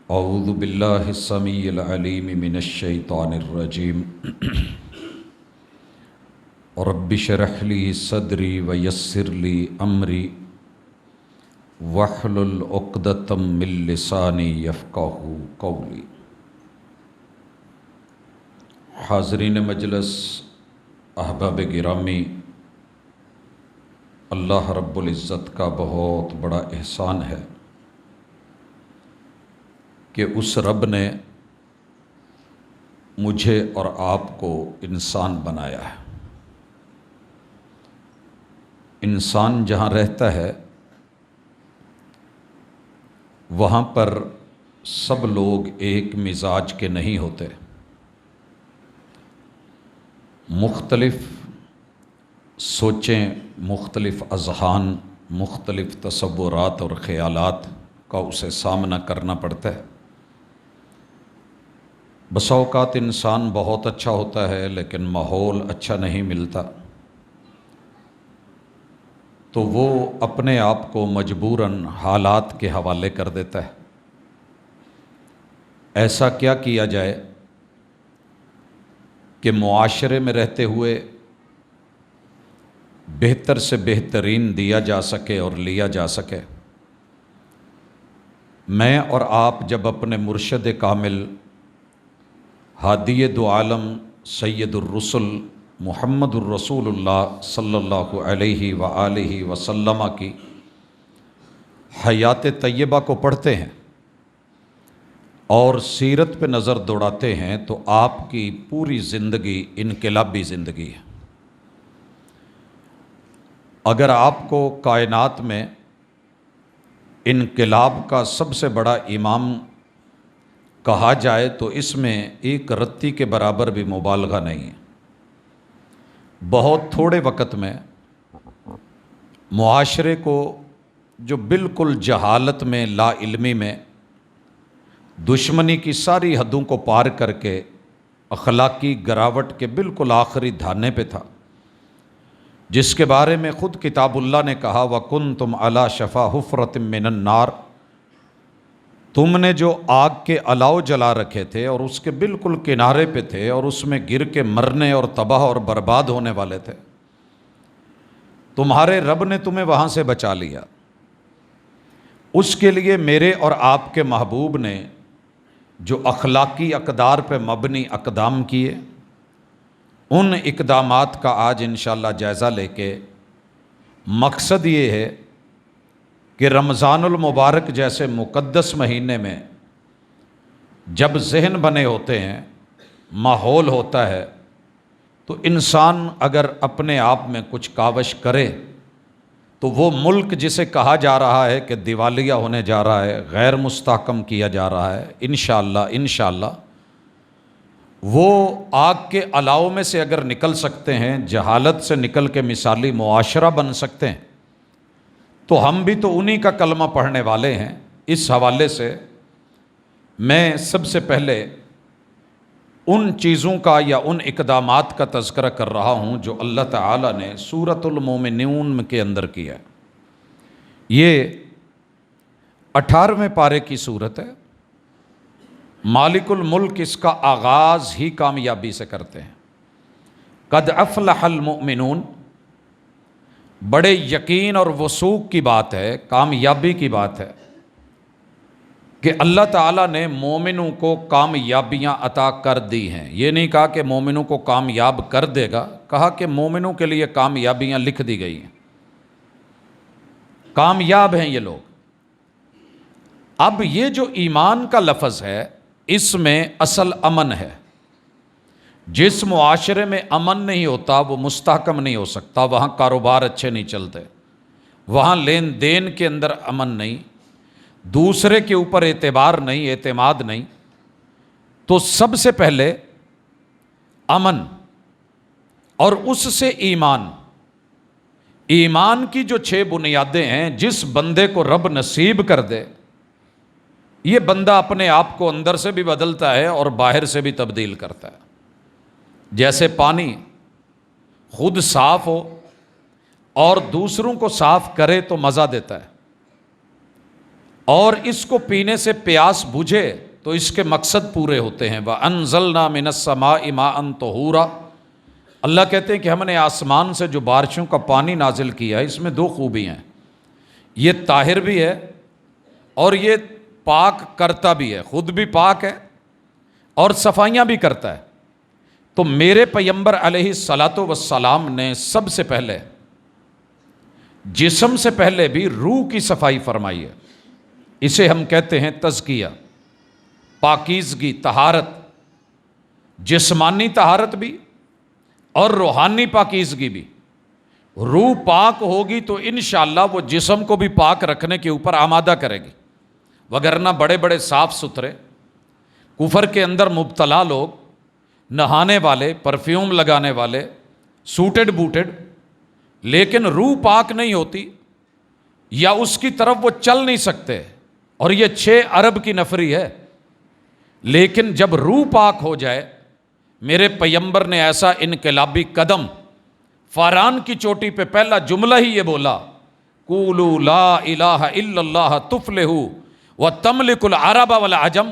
اعوذ باللہ السمیع العلیم من الشیطان الرجیم رب اشرح لی صدری ویسر لی امری واحلل عقدۃ من لسانی یفقہوا قولی۔ حاضرین مجلس، احباب گرامی، اللہ رب العزت کا بہت بڑا احسان ہے کہ اس رب نے مجھے اور آپ کو انسان بنایا ہے۔ انسان جہاں رہتا ہے وہاں پر سب لوگ ایک مزاج کے نہیں ہوتے، مختلف سوچیں، مختلف اذہان، مختلف تصورات اور خیالات کا اسے سامنا کرنا پڑتا ہے۔ بسا اوقات انسان بہت اچھا ہوتا ہے لیکن ماحول اچھا نہیں ملتا، تو وہ اپنے آپ کو مجبوراً حالات کے حوالے کر دیتا ہے۔ ایسا کیا کیا جائے کہ معاشرے میں رہتے ہوئے بہتر سے بہترین دیا جا سکے اور لیا جا سکے؟ میں اور آپ جب اپنے مرشد کامل ہادی دو عالم سید الرسل محمد الرسول اللہ صلی اللہ علیہ وآلہ وسلم کی حیات طیبہ کو پڑھتے ہیں اور سیرت پہ نظر دوڑاتے ہیں تو آپ کی پوری زندگی انقلابی زندگی ہے۔ اگر آپ کو کائنات میں انقلاب کا سب سے بڑا امام کہا جائے تو اس میں ایک رتی کے برابر بھی مبالغہ نہیں ہے۔ بہت تھوڑے وقت میں معاشرے کو جو بالکل جہالت میں، لا علمی میں، دشمنی کی ساری حدوں کو پار کر کے اخلاقی گراوٹ کے بالکل آخری دھانے پہ تھا، جس کے بارے میں خود کتاب اللہ نے کہا وَكُنْتُمْ عَلَى شَفَا حُفْرَةٍ مِّنَ النَّارِ، تم نے جو آگ کے الاؤ جلا رکھے تھے اور اس کے بالکل کنارے پہ تھے اور اس میں گر کے مرنے اور تباہ اور برباد ہونے والے تھے، تمہارے رب نے تمہیں وہاں سے بچا لیا۔ اس کے لیے میرے اور آپ کے محبوب نے جو اخلاقی اقدار پہ مبنی اقدام کیے، ان اقدامات کا آج انشاءاللہ جائزہ لے کے مقصد یہ ہے کہ رمضان المبارک جیسے مقدس مہینے میں جب ذہن بنے ہوتے ہیں، ماحول ہوتا ہے، تو انسان اگر اپنے آپ میں کچھ کاوش کرے تو وہ ملک جسے کہا جا رہا ہے کہ دیوالیہ ہونے جا رہا ہے، غیر مستحکم کیا جا رہا ہے، انشاءاللہ وہ آگ کے الاؤ میں سے اگر نکل سکتے ہیں، جہالت سے نکل کے مثالی معاشرہ بن سکتے ہیں، تو ہم بھی تو انہی کا کلمہ پڑھنے والے ہیں۔ اس حوالے سے میں سب سے پہلے ان چیزوں کا یا ان اقدامات کا تذکرہ کر رہا ہوں جو اللہ تعالیٰ نے سورۃ المومنون کے اندر کیا ہے۔ یہ 18ویں پارے کی سورت ہے۔ مالک الملک اس کا آغاز ہی کامیابی سے کرتے ہیں۔ قد افلح المؤمنون، بڑے یقین اور وثوق کی بات ہے، کامیابی کی بات ہے کہ اللہ تعالیٰ نے مومنوں کو کامیابیاں عطا کر دی ہیں۔ یہ نہیں کہا کہ مومنوں کو کامیاب کر دے گا، کہا کہ مومنوں کے لیے کامیابیاں لکھ دی گئی ہیں، کامیاب ہیں یہ لوگ۔ اب یہ جو ایمان کا لفظ ہے اس میں اصل امن ہے۔ جس معاشرے میں امن نہیں ہوتا وہ مستحکم نہیں ہو سکتا، وہاں کاروبار اچھے نہیں چلتے، وہاں لین دین کے اندر امن نہیں، دوسرے کے اوپر اعتبار نہیں، اعتماد نہیں۔ تو سب سے پہلے امن اور اس سے ایمان۔ ایمان کی جو 6 بنیادیں ہیں، جس بندے کو رب نصیب کر دے، یہ بندہ اپنے آپ کو اندر سے بھی بدلتا ہے اور باہر سے بھی تبدیل کرتا ہے۔ جیسے پانی خود صاف ہو اور دوسروں کو صاف کرے تو مزہ دیتا ہے، اور اس کو پینے سے پیاس بجھے تو اس کے مقصد پورے ہوتے ہیں۔ وَأَنزَلْنَا مِنَ السَّمَاءِ مَاءً طَهُورًا، اللہ کہتے ہیں کہ ہم نے آسمان سے جو بارشوں کا پانی نازل کیا ہے، اس میں دو خوبیاں ہیں، یہ طاہر بھی ہے اور یہ پاک کرتا بھی ہے، خود بھی پاک ہے اور صفائیاں بھی کرتا ہے۔ تو میرے پیغمبر علیہ الصلاۃ والسلام نے سب سے پہلے جسم سے پہلے بھی روح کی صفائی فرمائی ہے، اسے ہم کہتے ہیں تزکیہ، پاکیزگی، طہارت، جسمانی طہارت بھی اور روحانی پاکیزگی بھی۔ روح پاک ہوگی تو انشاءاللہ وہ جسم کو بھی پاک رکھنے کے اوپر آمادہ کرے گی، وگرنہ بڑے بڑے صاف ستھرے کفر کے اندر مبتلا لوگ، نہانے والے، پرفیوم لگانے والے، سوٹڈ بوٹڈ، لیکن روح پاک نہیں ہوتی یا اس کی طرف وہ چل نہیں سکتے، اور یہ 6 ارب کی نفری ہے۔ لیکن جب روح پاک ہو جائے، میرے پیغمبر نے ایسا انقلابی قدم، فاران کی چوٹی پہ پہلا جملہ ہی یہ بولا، قولوا لا الہ الا اللہ تفلحوا وتملک العرب والعجم۔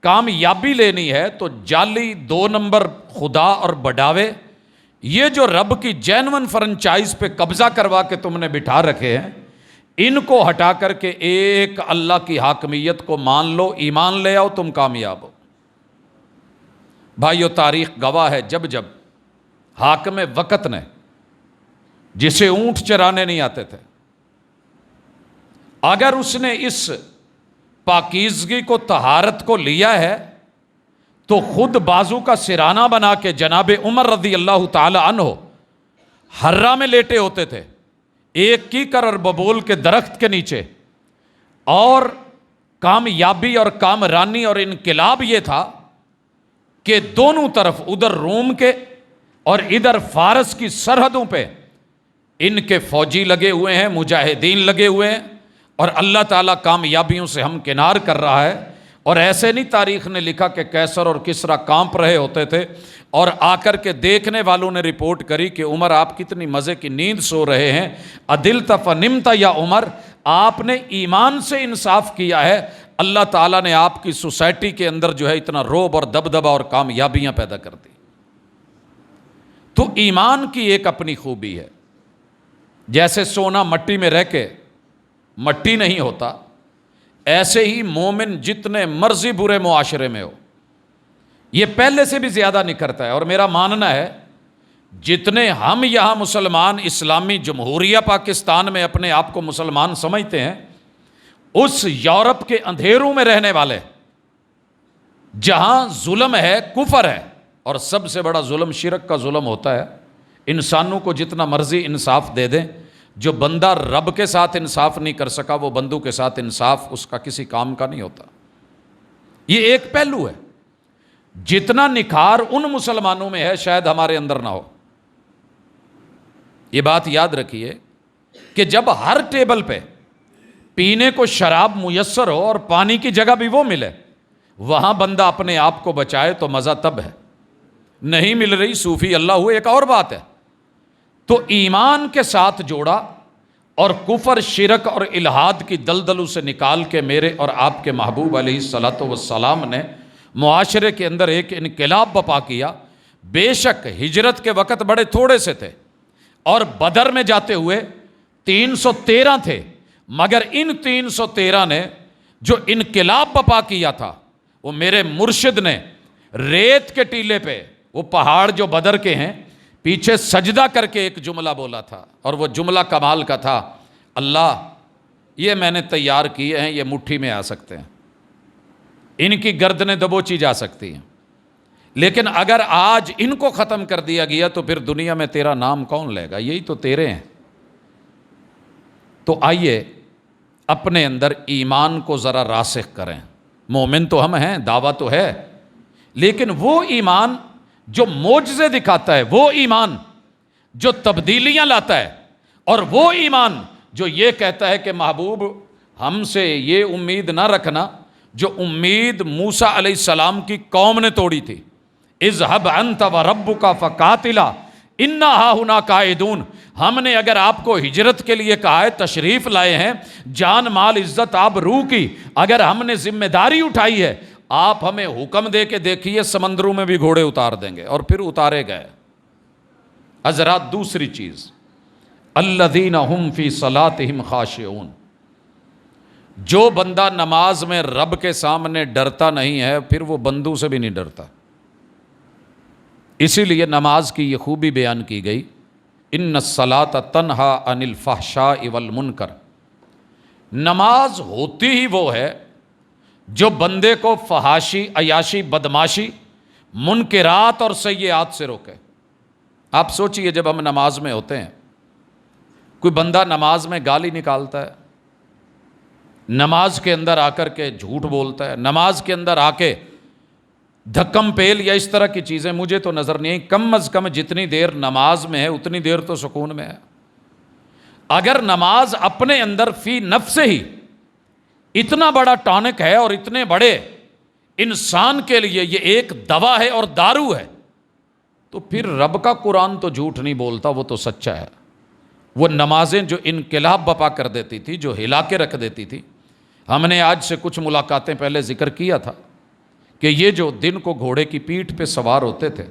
کامیابی لینی ہے تو جعلی 2 نمبر خدا اور بڑھاوے، یہ جو رب کی جینون فرنچائز پہ قبضہ کروا کے تم نے بٹھا رکھے ہیں، ان کو ہٹا کر کے ایک اللہ کی حاکمیت کو مان لو، ایمان لے آؤ، تم کامیاب ہو۔ بھائیو، تاریخ گواہ ہے، جب جب حاکم وقت نے، جسے اونٹ چرانے نہیں آتے تھے، اگر اس نے اس پاکیزگی کو، طہارت کو لیا ہے، تو خود بازو کا سرانہ بنا کے جناب عمر رضی اللہ تعالی عنہ حرہ میں لیٹے ہوتے تھے، ایک کیکر اور ببول کے درخت کے نیچے، اور کامیابی اور کامرانی اور انقلاب یہ تھا کہ دونوں طرف، ادھر روم کے اور ادھر فارس کی سرحدوں پہ ان کے فوجی لگے ہوئے ہیں، مجاہدین لگے ہوئے ہیں، اور اللہ تعالیٰ کامیابیوں سے ہمکنار کر رہا ہے۔ اور ایسے نہیں تاریخ نے لکھا کہ قیصر اور کسریٰ کانپ رہے ہوتے تھے، اور آ کر کے دیکھنے والوں نے رپورٹ کری کہ عمر آپ کتنی مزے کی نیند سو رہے ہیں، عدلت فنمت یا عمر، آپ نے ایمان سے انصاف کیا ہے، اللہ تعالیٰ نے آپ کی سوسائٹی کے اندر جو ہے اتنا روب اور دبدبہ اور کامیابیاں پیدا کر دی۔ تو ایمان کی ایک اپنی خوبی ہے، جیسے سونا مٹی میں رہ کے مٹی نہیں ہوتا، ایسے ہی مومن جتنے مرضی برے معاشرے میں ہو، یہ پہلے سے بھی زیادہ نکھرتا ہے۔ اور میرا ماننا ہے، جتنے ہم یہاں مسلمان اسلامی جمہوریہ پاکستان میں اپنے آپ کو مسلمان سمجھتے ہیں، اس یورپ کے اندھیروں میں رہنے والے، جہاں ظلم ہے، کفر ہے، اور سب سے بڑا ظلم شرک کا ظلم ہوتا ہے۔ انسانوں کو جتنا مرضی انصاف دے دیں، جو بندہ رب کے ساتھ انصاف نہیں کر سکا، وہ بندوں کے ساتھ انصاف اس کا کسی کام کا نہیں ہوتا۔ یہ ایک پہلو ہے، جتنا نکھار ان مسلمانوں میں ہے شاید ہمارے اندر نہ ہو۔ یہ بات یاد رکھیے کہ جب ہر ٹیبل پہ پینے کو شراب میسر ہو اور پانی کی جگہ بھی وہ ملے، وہاں بندہ اپنے آپ کو بچائے تو مزہ تب ہے، نہیں مل رہی صوفی اللہ ہوئے ایک اور بات ہے۔ تو ایمان کے ساتھ جوڑا اور کفر، شرک اور الحاد کی دلدلوں سے نکال کے میرے اور آپ کے محبوب علیہ الصلاۃ والسلام نے معاشرے کے اندر ایک انقلاب برپا کیا۔ بے شک ہجرت کے وقت بڑے تھوڑے سے تھے، اور بدر میں جاتے ہوئے 313 تھے، مگر ان 313 نے جو انقلاب برپا کیا تھا، وہ میرے مرشد نے ریت کے ٹیلے پہ، وہ پہاڑ جو بدر کے ہیں، پیچھے سجدہ کر کے ایک جملہ بولا تھا، اور وہ جملہ کمال کا تھا، اللہ یہ میں نے تیار کیے ہیں، یہ مٹھی میں آ سکتے ہیں، ان کی گردنیں دبوچی جا سکتی ہیں، لیکن اگر آج ان کو ختم کر دیا گیا تو پھر دنیا میں تیرا نام کون لے گا، یہی تو تیرے ہیں۔ تو آئیے اپنے اندر ایمان کو ذرا راسخ کریں۔ مومن تو ہم ہیں، دعویٰ تو ہے، لیکن وہ ایمان جو معجزے دکھاتا ہے، وہ ایمان جو تبدیلیاں لاتا ہے، اور وہ ایمان جو یہ کہتا ہے کہ محبوب ہم سے یہ امید نہ رکھنا جو امید موسیٰ علیہ السلام کی قوم نے توڑی تھی، اذهب انت وربک فقاتلا انا ہاہنا قاعدون، ہم نے اگر آپ کو ہجرت کے لیے کہا ہے، تشریف لائے ہیں، جان مال عزت آبرو کی اگر ہم نے ذمہ داری اٹھائی ہے، آپ ہمیں حکم دے کے دیکھیے سمندروں میں بھی گھوڑے اتار دیں گے، اور پھر اتارے گئے۔ حضرات دوسری چیز، الذین ہم فی صلاتہم خاشعون، جو بندہ نماز میں رب کے سامنے ڈرتا نہیں ہے، پھر وہ بندوں سے بھی نہیں ڈرتا۔ اسی لیے نماز کی یہ خوبی بیان کی گئی، ان الصلاۃ تنہا عن الفحشاء والمنکر، نماز ہوتی ہی وہ ہے جو بندے کو فحاشی، عیاشی، بدماشی، منکرات اور سیئات سے روکے۔ آپ سوچئے جب ہم نماز میں ہوتے ہیں، کوئی بندہ نماز میں گالی نکالتا ہے، نماز کے اندر آ کر کے جھوٹ بولتا ہے، نماز کے اندر آ کے دھکم پیل یا اس طرح کی چیزیں مجھے تو نظر نہیں آئی۔ کم از کم جتنی دیر نماز میں ہے اتنی دیر تو سکون میں ہے۔ اگر نماز اپنے اندر فی نفس ہی اتنا بڑا ٹانک ہے اور اتنے بڑے انسان کے لیے یہ ایک دوا ہے اور دارو ہے، تو پھر رب کا قرآن تو جھوٹ نہیں بولتا، وہ تو سچا ہے۔ وہ نمازیں جو انقلاب بپا کر دیتی تھی، جو ہلا کے رکھ دیتی تھی، ہم نے آج سے کچھ ملاقاتیں پہلے ذکر کیا تھا کہ یہ جو دن کو گھوڑے کی پیٹھ پہ سوار ہوتے تھے،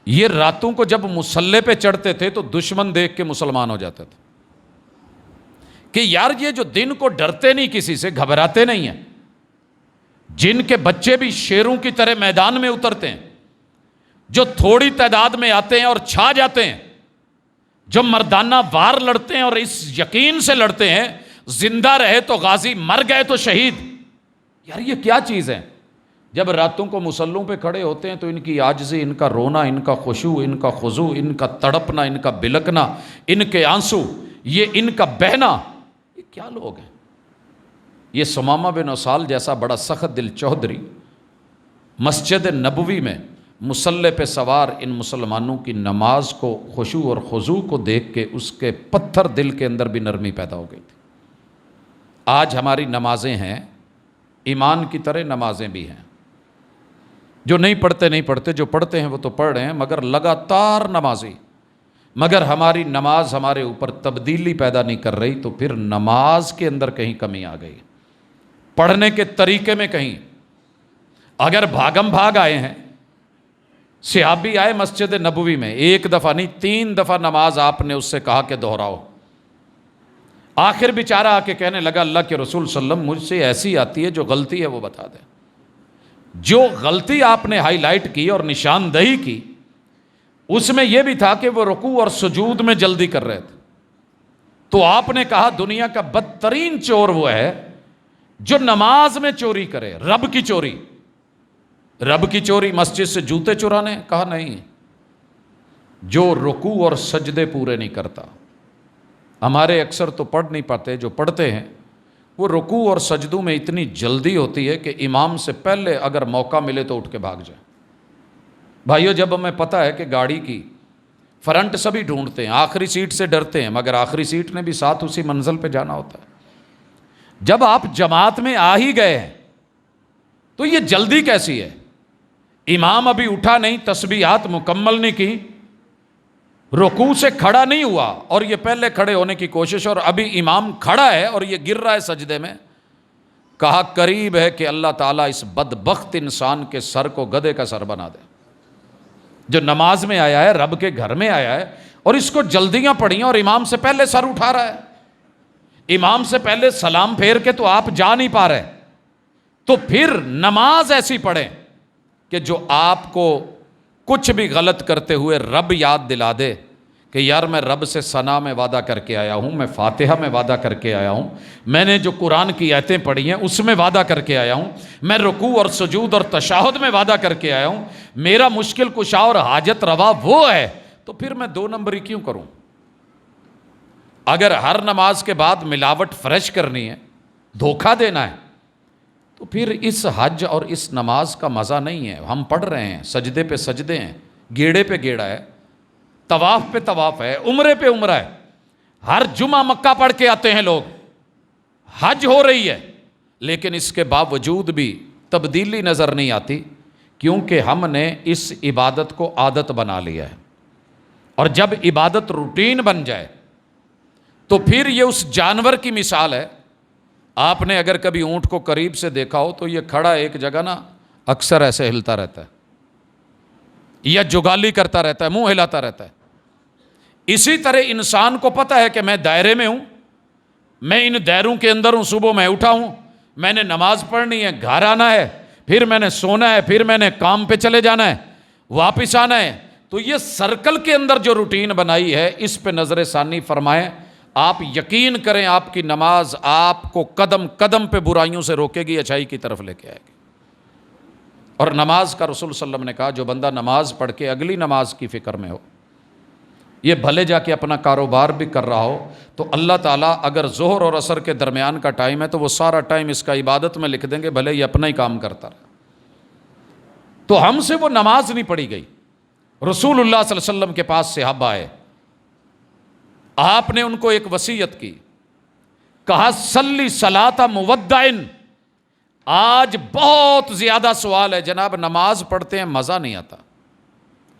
یہ راتوں کو جب مسلح پہ چڑھتے تھے تو دشمن دیکھ کے مسلمان ہو جاتے تھے کہ یار یہ جو دن کو ڈرتے نہیں، کسی سے گھبراتے نہیں ہیں، جن کے بچے بھی شیروں کی طرح میدان میں اترتے ہیں، جو تھوڑی تعداد میں آتے ہیں اور چھا جاتے ہیں، جو مردانہ وار لڑتے ہیں اور اس یقین سے لڑتے ہیں زندہ رہے تو غازی، مر گئے تو شہید۔ یار یہ کیا چیز ہے؟ جب راتوں کو مسلوں پہ کھڑے ہوتے ہیں تو ان کی عاجزی، ان کا رونا، ان کا خشوع، ان کا خضوع، ان کا تڑپنا، ان کا بلکنا، ان کے آنسو، یہ ان کا بہنا، یہ کیا لوگ ہیں؟ یہ ثمامہ بن اسال جیسا بڑا سخت دل چوہدری مسجد نبوی میں مصلی پہ سوار ان مسلمانوں کی نماز کو، خشوع اور خضوع کو دیکھ کے اس کے پتھر دل کے اندر بھی نرمی پیدا ہو گئی تھی۔ آج ہماری نمازیں ہیں ایمان کی طرح، نمازیں بھی ہیں، جو نہیں پڑھتے، جو پڑھتے ہیں وہ تو پڑھ رہے ہیں مگر لگاتار نمازی، مگر ہماری نماز ہمارے اوپر تبدیلی پیدا نہیں کر رہی، تو پھر نماز کے اندر کہیں کمی آ گئی، پڑھنے کے طریقے میں کہیں اگر بھاگم بھاگ آئے ہیں۔ صحابی آئے مسجد نبوی میں، ایک دفعہ نہیں 3 دفعہ نماز آپ نے اس سے کہا کہ دہراؤ، آخر بیچارہ آ کے کہنے لگا اللہ کے رسول صلی اللہ علیہ وسلم مجھ سے ایسی آتی ہے، جو غلطی ہے وہ بتا دیں۔ جو غلطی آپ نے ہائی لائٹ کی اور نشاندہی کی، اس میں یہ بھی تھا کہ وہ رکوع اور سجود میں جلدی کر رہے تھے، تو آپ نے کہا دنیا کا بدترین چور وہ ہے جو نماز میں چوری کرے، رب کی چوری۔ رب کی چوری مسجد سے جوتے چرانے؟ کہا نہیں، جو رکوع اور سجدے پورے نہیں کرتا۔ ہمارے اکثر تو پڑھ نہیں پاتے، جو پڑھتے ہیں وہ رکوع اور سجدوں میں اتنی جلدی ہوتی ہے کہ امام سے پہلے اگر موقع ملے تو اٹھ کے بھاگ جائے۔ بھائیو جب ہمیں پتہ ہے کہ گاڑی کی فرنٹ سبھی ڈھونڈتے ہیں، آخری سیٹ سے ڈرتے ہیں، مگر آخری سیٹ نے بھی ساتھ اسی منزل پہ جانا ہوتا ہے۔ جب آپ جماعت میں آ ہی گئے ہیں تو یہ جلدی کیسی ہے؟ امام ابھی اٹھا نہیں، تسبیحات مکمل نہیں کی، رکوع سے کھڑا نہیں ہوا اور یہ پہلے کھڑے ہونے کی کوشش، اور ابھی امام کھڑا ہے اور یہ گر رہا ہے سجدے میں۔ کہا قریب ہے کہ اللہ تعالیٰ اس بدبخت انسان کے سر کو گدھے کا سر بنا دے، جو نماز میں آیا ہے، رب کے گھر میں آیا ہے، اور اس کو جلدیاں پڑی اور امام سے پہلے سر اٹھا رہا ہے، امام سے پہلے سلام پھیر کے تو آپ جا نہیں پا رہے، تو پھر نماز ایسی پڑھیں کہ جو آپ کو کچھ بھی غلط کرتے ہوئے رب یاد دلا دے کہ یار میں رب سے ثنا میں وعدہ کر کے آیا ہوں، میں فاتحہ میں وعدہ کر کے آیا ہوں، میں نے جو قرآن کی آیتیں پڑھی ہیں اس میں وعدہ کر کے آیا ہوں، میں رکوع اور سجود اور تشہد میں وعدہ کر کے آیا ہوں، میرا مشکل کشا اور حاجت روا وہ ہے، تو پھر میں 2 نمبری کیوں کروں؟ اگر ہر نماز کے بعد ملاوٹ فریش کرنی ہے، دھوکہ دینا ہے، تو پھر اس حج اور اس نماز کا مزہ نہیں ہے۔ ہم پڑھ رہے ہیں، سجدے پہ سجدے ہیں، گیڑے پہ گیڑا ہے، طواف پہ طواف ہے، عمرے پہ عمرہ ہے، ہر جمعہ مکہ پڑھ کے آتے ہیں لوگ، حج ہو رہی ہے، لیکن اس کے باوجود بھی تبدیلی نظر نہیں آتی، کیونکہ ہم نے اس عبادت کو عادت بنا لیا ہے، اور جب عبادت روٹین بن جائے تو پھر یہ اس جانور کی مثال ہے. آپ نے اگر کبھی اونٹ کو قریب سے دیکھا ہو تو یہ کھڑا ایک جگہ نا اکثر ایسے ہلتا رہتا ہے یا جگالی کرتا رہتا ہے, منہ ہلاتا رہتا ہے. اسی طرح انسان کو پتہ ہے کہ میں دائرے میں ہوں, میں ان دائروں کے اندر ہوں. صبح میں اٹھا ہوں, میں نے نماز پڑھنی ہے, گھر آنا ہے, پھر میں نے سونا ہے, پھر میں نے کام پہ چلے جانا ہے, واپس آنا ہے. تو یہ سرکل کے اندر جو روٹین بنائی ہے اس پہ نظر ثانی فرمائیں. آپ یقین کریں آپ کی نماز آپ کو قدم قدم پہ برائیوں سے روکے گی, اچھائی کی طرف لے کے آئے گی. اور نماز کا رسول صلی اللہ علیہ وسلم نے کہا جو بندہ نماز پڑھ کے اگلی نماز کی فکر میں ہو, یہ بھلے جا کے اپنا کاروبار بھی کر رہا ہو, تو اللہ تعالیٰ اگر ظہر اور عصر کے درمیان کا ٹائم ہے تو وہ سارا ٹائم اس کا عبادت میں لکھ دیں گے, بھلے یہ اپنا ہی کام کرتا رہا. تو ہم سے وہ نماز نہیں پڑھی گئی. رسول اللہ صلی اللہ علیہ وسلم کے پاس صحابہ آئے, آپ نے ان کو ایک وصیت کی, کہا صلی صلاۃ مودعن. آج بہت زیادہ سوال ہے جناب, نماز پڑھتے ہیں مزہ نہیں آتا,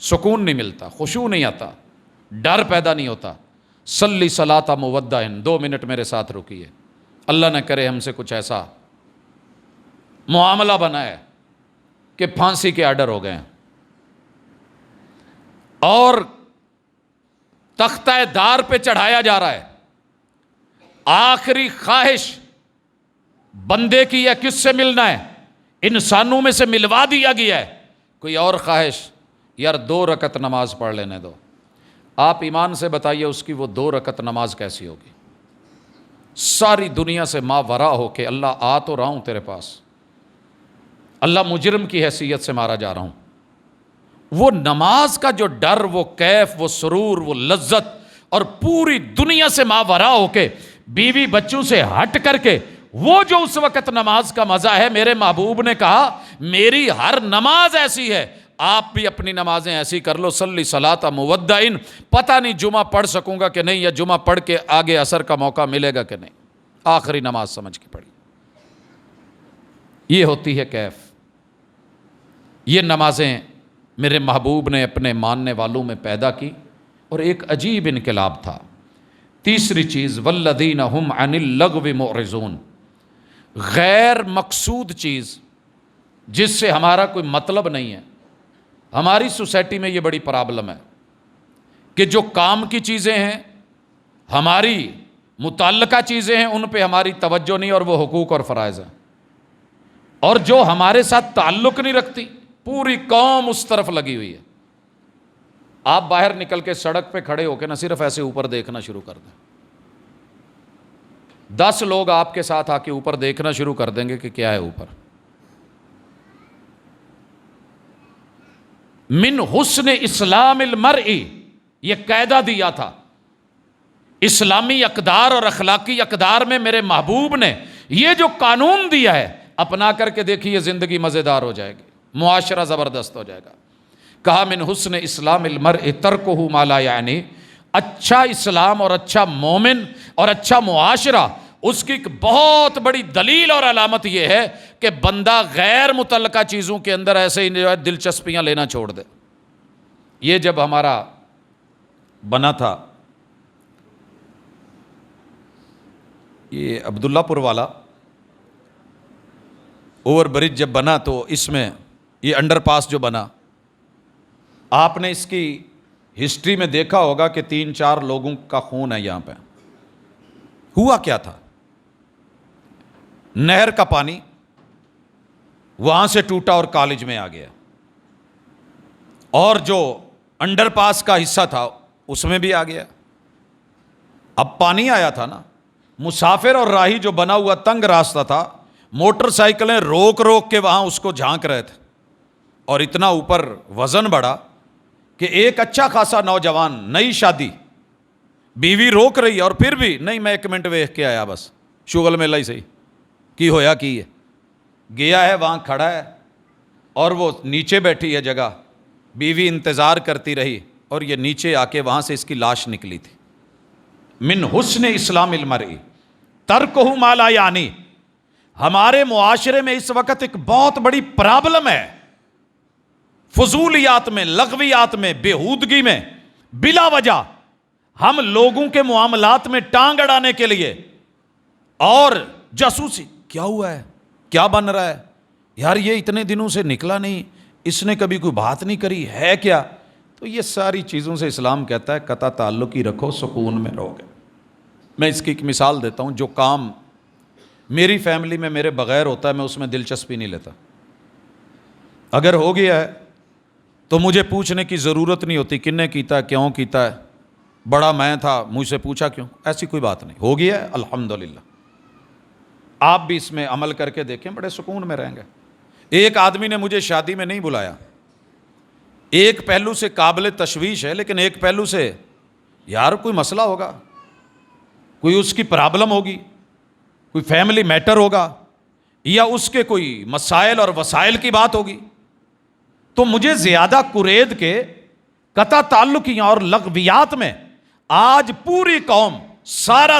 سکون نہیں ملتا, خشوع نہیں آتا, ڈر پیدا نہیں ہوتا. صلی صلاۃ مودعن, 2 منٹ میرے ساتھ رکیے. اللہ نہ کرے ہم سے کچھ ایسا معاملہ بنا ہے کہ پھانسی کے آرڈر ہو گئے ہیں اور تختہ دار پہ چڑھایا جا رہا ہے. آخری خواہش بندے کی ہے کس سے ملنا ہے, انسانوں میں سے ملوا دیا گیا ہے. کوئی اور خواہش, یار 2 رکعت نماز پڑھ لینے دو. آپ ایمان سے بتائیے اس کی وہ 2 رکعت نماز کیسی ہوگی؟ ساری دنیا سے ماورا ہو کے اللہ آ تو رہا ہوں تیرے پاس, اللہ مجرم کی حیثیت سے مارا جا رہا ہوں. وہ نماز کا جو ڈر, وہ کیف, وہ سرور, وہ لذت, اور پوری دنیا سے ماورا ہو کے بیوی بچوں سے ہٹ کر کے وہ جو اس وقت نماز کا مزہ ہے. میرے محبوب نے کہا میری ہر نماز ایسی ہے, آپ بھی اپنی نمازیں ایسی کر لو. صلی صلاۃ مودعن. پتہ نہیں جمعہ پڑھ سکوں گا کہ نہیں, یا جمعہ پڑھ کے آگے عصر کا موقع ملے گا کہ نہیں, آخری نماز سمجھ کے پڑھی. یہ ہوتی ہے کیف. یہ نمازیں میرے محبوب نے اپنے ماننے والوں میں پیدا کی, اور ایک عجیب انقلاب تھا. تیسری چیز, والذین هم عن اللغو معرضون. غیر مقصود چیز جس سے ہمارا کوئی مطلب نہیں ہے. ہماری سوسائٹی میں یہ بڑی پرابلم ہے کہ جو کام کی چیزیں ہیں, ہماری متعلقہ چیزیں ہیں, ان پہ ہماری توجہ نہیں, اور وہ حقوق اور فرائض ہیں. اور جو ہمارے ساتھ تعلق نہیں رکھتی, پوری قوم اس طرف لگی ہوئی ہے. آپ باہر نکل کے سڑک پہ کھڑے ہو کے نہ صرف ایسے اوپر دیکھنا شروع کر دیں, 10 لوگ آپ کے ساتھ آ کے اوپر دیکھنا شروع کر دیں گے کہ کیا ہے اوپر. من حسن اسلام المرء, یہ قاعدہ دیا تھا. اسلامی اقدار اور اخلاقی اقدار میں میرے محبوب نے یہ جو قانون دیا ہے, اپنا کر کے دیکھیے زندگی مزیدار ہو جائے گی, معاشرہ زبردست ہو جائے گا. کہا من حسن اسلام المرء ترکہ ما لا یعنی. اچھا اسلام اور اچھا مومن اور اچھا معاشرہ, اس کی ایک بہت بڑی دلیل اور علامت یہ ہے کہ بندہ غیر متعلقہ چیزوں کے اندر ایسے ہی دلچسپیاں لینا چھوڑ دے. یہ جب ہمارا بنا تھا یہ عبداللہ پور والا اوور برج جب بنا, تو اس میں یہ انڈر پاس جو بنا, آپ نے اس کی ہسٹری میں دیکھا ہوگا کہ 3-4 لوگوں کا خون ہے یہاں پہ. ہوا کیا تھا, نہر کا پانی وہاں سے ٹوٹا اور کالج میں آ گیا, اور جو انڈر پاس کا حصہ تھا اس میں بھی آ گیا. اب پانی آیا تھا نا, مسافر اور راہی جو بنا ہوا تنگ راستہ تھا, موٹر سائیکلیں روک روک کے وہاں اس کو جھانک رہے تھے, اور اتنا اوپر وزن بڑھا کہ ایک اچھا خاصا نوجوان, نئی شادی, بیوی روک رہی ہے اور پھر بھی نہیں, میں 1 منٹ ویکھ کے آیا بس, شغل میلہ ہی صحیح کی ہویا کی ہے, گیا ہے وہاں کھڑا ہے, اور وہ نیچے بیٹھی ہے جگہ, بیوی انتظار کرتی رہی, اور یہ نیچے آ کے وہاں سے اس کی لاش نکلی تھی. من حسن اسلام المرء ترکہ ما لا یعنی. ہمارے معاشرے میں اس وقت ایک بہت بڑی پرابلم ہے, فضولیات میں, لغویات میں, بےہودگی میں. بلا وجہ ہم لوگوں کے معاملات میں ٹانگ اڑانے کے لیے اور جاسوسی، کیا ہوا ہے، کیا بن رہا ہے، یار یہ اتنے دنوں سے نکلا نہیں، اس نے کبھی کوئی بات نہیں کری ہے کیا، تو یہ ساری چیزوں سے اسلام کہتا ہے قطع تعلق ہی رکھو، سکون میں رہو گے۔ میں اس کی ایک مثال دیتا ہوں، جو کام میری فیملی میں میرے بغیر ہوتا ہے میں اس میں دلچسپی نہیں لیتا، اگر ہو گیا ہے تو مجھے پوچھنے کی ضرورت نہیں ہوتی کن نے کیتا ہے، کیوں کیتا ہے، بڑا میں تھا مجھ سے پوچھا کیوں، ایسی کوئی بات نہیں، ہو گیا ہے الحمدللہ۔ آپ بھی اس میں عمل کر کے دیکھیں، بڑے سکون میں رہیں گے۔ ایک آدمی نے مجھے شادی میں نہیں بلایا، ایک پہلو سے قابل تشویش ہے، لیکن ایک پہلو سے یار کوئی مسئلہ ہوگا، کوئی اس کی پرابلم ہوگی، کوئی فیملی میٹر ہوگا، یا اس کے کوئی مسائل اور وسائل کی بات ہوگی، تو مجھے زیادہ کرید کے قطع تعلقیاں اور لغویات میں آج پوری قوم سارا